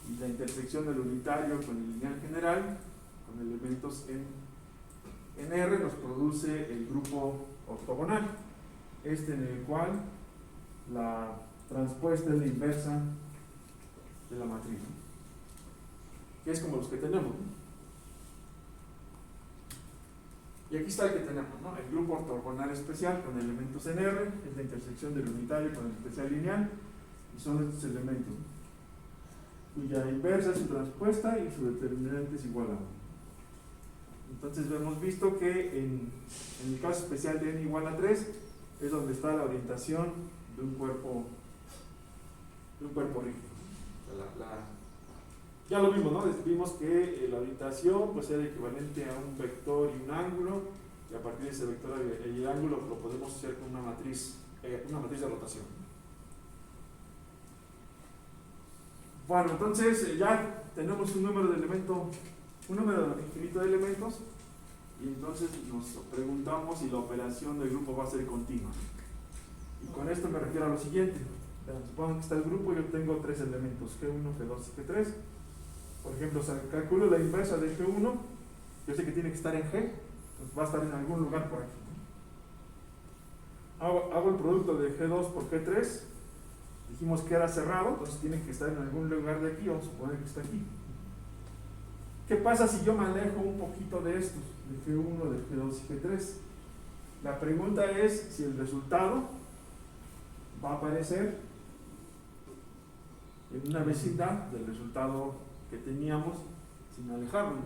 y la intersección del unitario con el lineal general, con elementos en R, nos produce el grupo ortogonal, en el cual la transpuesta es la inversa de la matriz, ¿no? Que es como los que tenemos, ¿no? Y aquí está el que tenemos, ¿no? El grupo ortogonal especial con elementos en R, es la intersección del unitario con el especial lineal, y son estos elementos, ¿no? cuya inversa es su transpuesta y su determinante es igual a 1. Entonces hemos visto que en el caso especial de n igual a 3 es donde está la orientación de un cuerpo rígido. Ya lo vimos, ¿no? Vimos que la orientación pues era equivalente a un vector y un ángulo, y a partir de ese vector y el ángulo lo podemos hacer con una matriz de rotación. Bueno, entonces ya tenemos un número infinito de elementos, y entonces nos preguntamos si la operación del grupo va a ser continua. Y con esto me refiero a lo siguiente. Supongo que está el grupo, yo tengo 3 elementos, G1, G2 y G3. Por ejemplo, calculo la inversa de G1, yo sé que tiene que estar en G, entonces va a estar en algún lugar por aquí. Hago el producto de G2 por G3, dijimos que era cerrado, entonces tiene que estar en algún lugar de aquí, vamos a suponer que está aquí. ¿Qué pasa si yo me alejo un poquito de estos, de G1, de G2 y G3? La pregunta es si el resultado va a aparecer en una vecindad del resultado que teníamos sin alejarlo.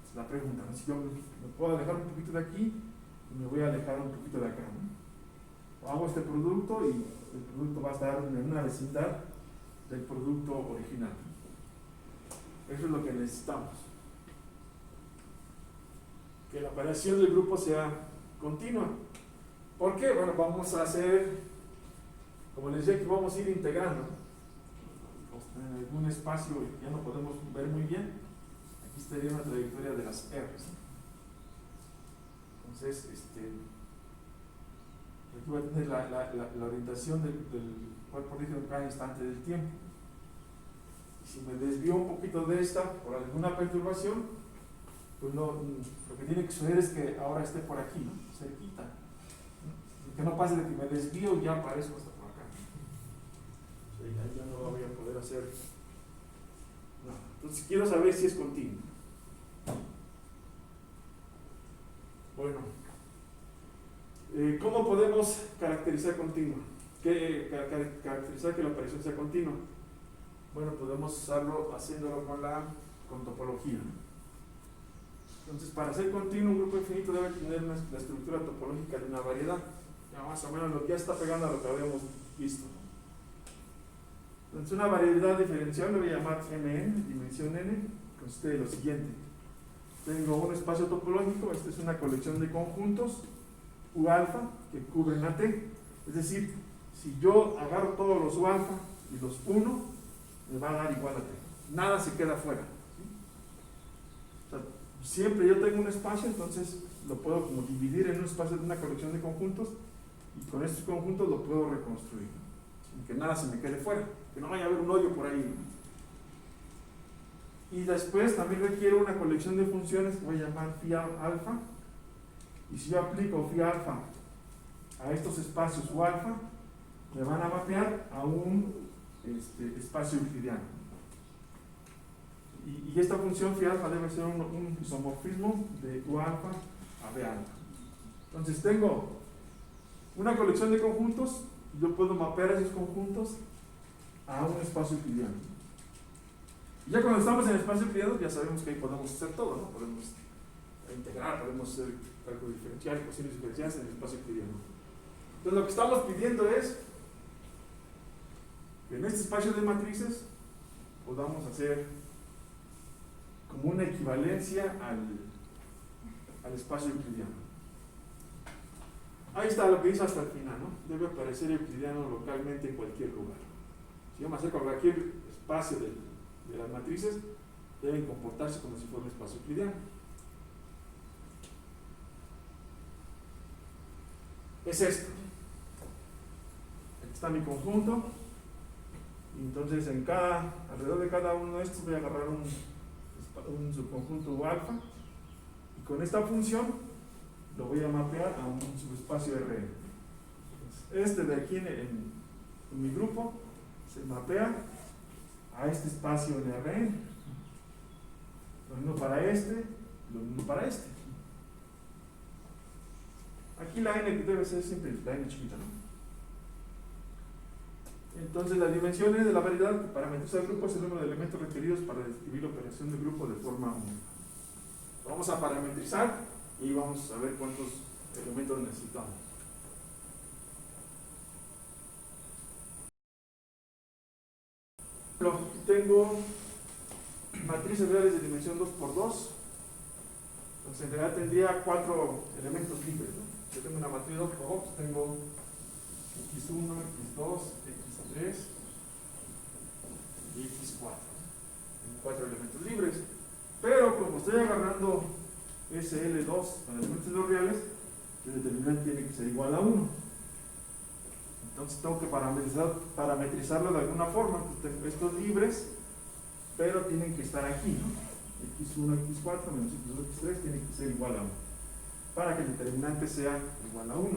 Es la pregunta, ¿no? Si yo me puedo alejar un poquito de aquí y me voy a alejar un poquito de acá, ¿no? Hago este producto y el producto va a estar en una vecindad del producto original. Eso es lo que necesitamos. Que la operación del grupo sea continua. ¿Por qué? Bueno, vamos a hacer, como les decía, que vamos a ir integrando. En algún espacio que ya no podemos ver muy bien, aquí estaría una trayectoria de las R's. Entonces, aquí va a tener la orientación del cuerpo rígido en cada instante del tiempo. Y si me desvío un poquito de esta por alguna perturbación, pues lo que tiene que suceder es que ahora esté por aquí, ¿no? Cerquita. Que no pase de que me desvío y ya aparezco hasta por acá. O sea, ya no lo voy a poder hacer. No. Entonces quiero saber si es continuo. Bueno, ¿cómo podemos caracterizar continua? Caracterizar que la operación sea continua. Bueno, podemos usarlo haciéndolo con topología. Entonces, para ser continuo, un grupo infinito debe tener la estructura topológica de una variedad. Ya más o menos ya está pegando a lo que habíamos visto. Entonces, una variedad diferencial lo voy a llamar Mn, dimensión n, consiste de lo siguiente. Tengo un espacio topológico, esta es una colección de conjuntos, U alfa, que cubren a T. Es decir, si yo agarro todos los U alfa y los 1, me va a dar igual a T. Nada se queda fuera. ¿Sí? O sea, siempre yo tengo un espacio, entonces lo puedo como dividir en un espacio de una colección de conjuntos, y con estos conjuntos lo puedo reconstruir, sin que nada se me quede fuera, que no vaya a haber un hoyo por ahí. Y después también requiero una colección de funciones que voy a llamar phi alfa, y si yo aplico phi alfa a estos espacios U alfa, me van a mapear a un espacio euclidiano. Y esta función phi alfa debe ser un isomorfismo de U alfa a B alfa. Entonces tengo una colección de conjuntos, y yo puedo mapear esos conjuntos a un espacio euclidiano. Y ya cuando estamos en el espacio euclidiano, ya sabemos que ahí podemos hacer todo, ¿no? Podemos integrar, podemos hacer cálculo diferencial, ecuaciones diferenciales en el espacio euclidiano. Entonces lo que estamos pidiendo es que en este espacio de matrices podamos hacer como una equivalencia al espacio euclidiano. Ahí está lo que dice hasta el final, ¿no? Debe aparecer euclidiano localmente en cualquier lugar. Si yo me acerco a cualquier espacio de las matrices, deben comportarse como si fuera un espacio euclidiano. Es esto. Aquí está mi conjunto. Y entonces alrededor de cada uno de estos voy a agarrar un subconjunto U alfa. Y con esta función lo voy a mapear a un subespacio Rn. Este de aquí en mi grupo se mapea a este espacio en Rn. Lo mismo para este, lo mismo para este. Aquí la n debe ser siempre la n chiquita, ¿no? Entonces, las dimensiones de la variedad que parametriza el grupo es el número de elementos requeridos para describir la operación del grupo de forma única. Vamos a parametrizar y vamos a ver cuántos elementos necesitamos. Tengo matrices reales de dimensión 2 por 2. Entonces, en realidad tendría 4 elementos libres, ¿no? Yo tengo una matriz 2 por 2, pues tengo x1, x2, x3 y x4. Tengo 4 elementos libres. Pero como estoy agarrando SL2 con elementos no reales, el determinante tiene que ser igual a 1. Entonces tengo que parametrizarlo de alguna forma. Tengo estos libres, pero tienen que estar aquí, ¿no? x1, x4 menos x2, x3 tiene que ser igual a 1 para que el determinante sea igual a 1.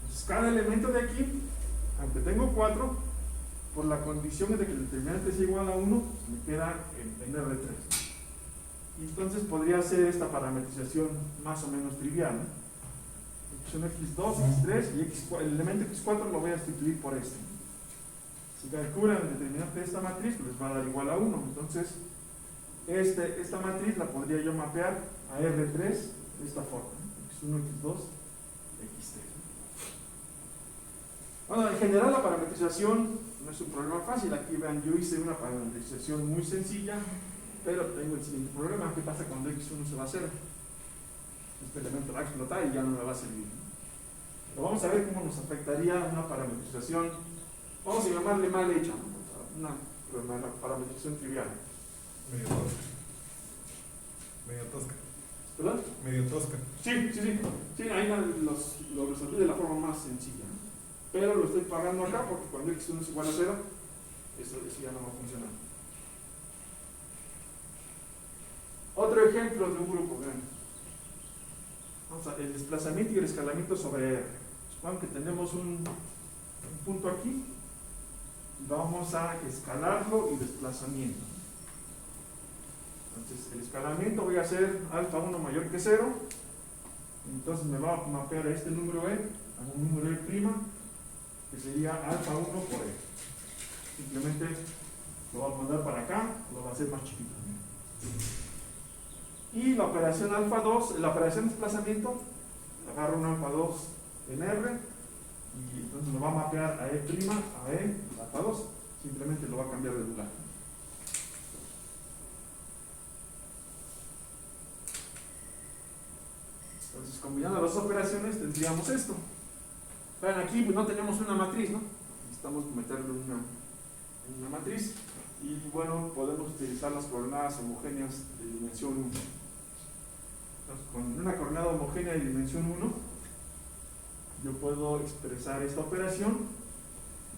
Entonces cada elemento de aquí, aunque tengo 4, por la condición de que el determinante sea igual a 1, me queda en R3. Y entonces podría ser esta parametrización más o menos trivial, ¿no? X1, x2, x3 y x4, el elemento x4 lo voy a sustituir por este. Si calculan el determinante de esta matriz, pues les va a dar igual a 1. Entonces, esta matriz la podría yo mapear a R3 de esta forma, ¿no? X1, x2, x3. Bueno, en general la parametrización no es un problema fácil. Aquí vean, yo hice una parametrización muy sencilla, pero tengo el siguiente problema. ¿Qué pasa cuando x1 se va a 0? Este elemento va a explotar y ya no me va a servir. Pero vamos a ver cómo nos afectaría una parametrización, vamos a llamarle mal hecha, ¿no? Una parametrización trivial. Medio tosca. Medio tosca. ¿Verdad? Medio tosca. Sí. Sí, ahí lo resolví de la forma más sencilla, ¿no? Pero lo estoy pagando acá porque cuando x1 es igual a 0, eso ya no va a funcionar. Otro ejemplo de un grupo, vean. Vamos a el desplazamiento y el escalamiento sobre R. Supongan que tenemos un punto aquí. Vamos a escalarlo y desplazamiento. Entonces, el escalamiento voy a hacer alfa 1 mayor que 0. Entonces me va a mapear a este número E, a un número E', que sería alfa 1 por E. Simplemente lo va a mandar para acá, lo va a hacer más chiquito. Y la operación alfa 2, la operación de desplazamiento, agarro un alfa 2 en R, y entonces lo va a mapear a E', a E, alfa 2, simplemente lo va a cambiar de lugar. Entonces, combinando las dos operaciones, tendríamos esto. Vean, aquí pues, no tenemos una matriz, ¿no? Necesitamos meterlo en una matriz. Y bueno, podemos utilizar las coordenadas homogéneas de dimensión 1. Entonces, con una coordenada homogénea de dimensión 1, yo puedo expresar esta operación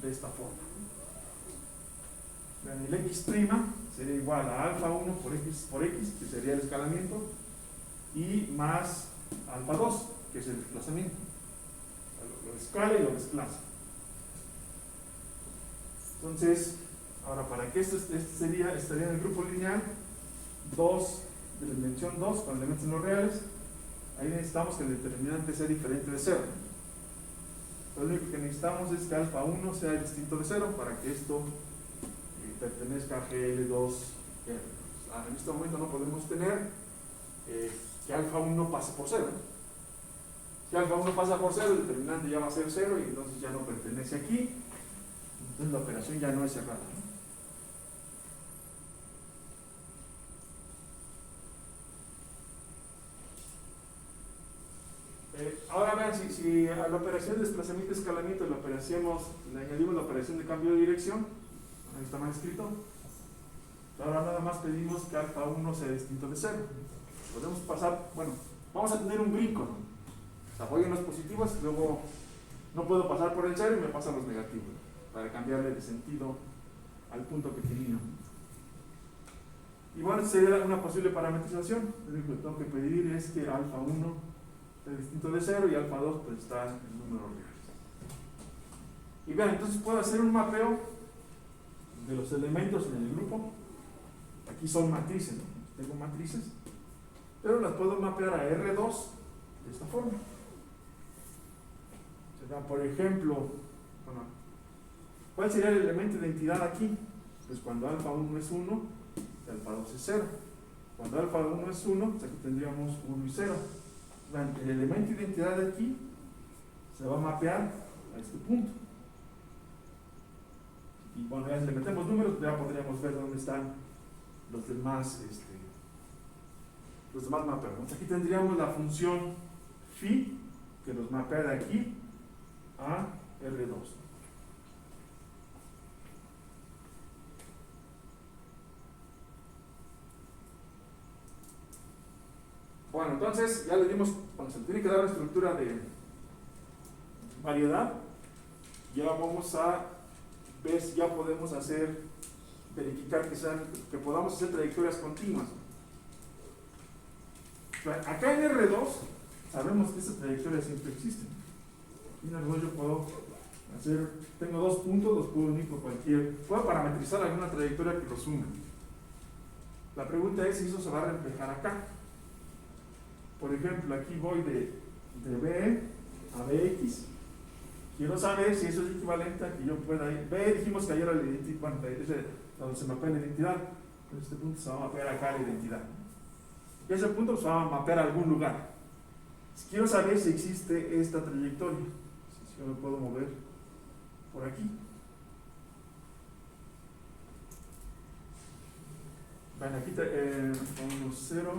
de esta forma. Vean, el x' sería igual a alfa 1 por x, que sería el escalamiento, y más alfa 2, que es el desplazamiento. Lo escala y lo desplaza. Entonces, ahora para que esto estaría en el grupo lineal 2 de la dimensión 2 con elementos no reales, ahí necesitamos que el determinante sea diferente de 0. Lo único que necesitamos es que alfa 1 sea distinto de 0 para que esto pertenezca a GL2R. En este momento no podemos tener que alfa 1 pase por 0. Si alfa 1 pasa por 0, el determinante ya va a ser 0 y entonces ya no pertenece aquí. Entonces la operación ya no es cerrada, ¿no? Ahora vean, si a la operación de desplazamiento y escalamiento le añadimos la operación de cambio de dirección, ahí está mal escrito. Ahora nada más pedimos que alfa 1 sea distinto de 0. Podemos pasar, bueno, vamos a tener un brinco, ¿no? O sea, voy en los positivos, luego no puedo pasar por el 0 y me pasan los negativos, ¿no? Para cambiarle de sentido al punto que tenía. Y bueno, sería una posible parametrización. Lo único que tengo que pedir es que alfa 1 sea distinto de 0 y alfa 2 pues está en números reales. Y vean, entonces puedo hacer un mapeo de los elementos en el grupo. Aquí son matrices, ¿no? Tengo matrices, pero las puedo mapear a R2 de esta forma. Por ejemplo, bueno, ¿Cuál sería el elemento de identidad aquí? Pues cuando alfa 1 es 1, alfa 2 es 0. Cuando alfa 1 es 1, pues aquí tendríamos 1 y 0. El elemento de identidad de aquí se va a mapear a este punto. Y bueno, ya si le metemos números, ya podríamos ver dónde están los demás mapeos. Aquí tendríamos la función phi que nos mapea de aquí a R2. Bueno, entonces ya le dimos, cuando se le tiene que dar la estructura de variedad, ya vamos a ver si ya podemos verificar que podamos hacer trayectorias continuas. Acá en R2 sabemos que estas trayectorias siempre existen. En R2 yo puedo tengo dos puntos, los puedo unir por puedo parametrizar alguna trayectoria que los una. La pregunta es si eso se va a reflejar acá. Por ejemplo, aquí voy de B a BX. Quiero saber si eso es equivalente a que yo pueda ir. B dijimos que ayer era la identidad, bueno, donde se mapea la identidad. En este punto se va a mapear acá la identidad. Y ese punto se va a mapear a algún lugar. Quiero saber si existe esta trayectoria. Si yo me puedo mover por aquí. Bueno, aquí ponemos 0.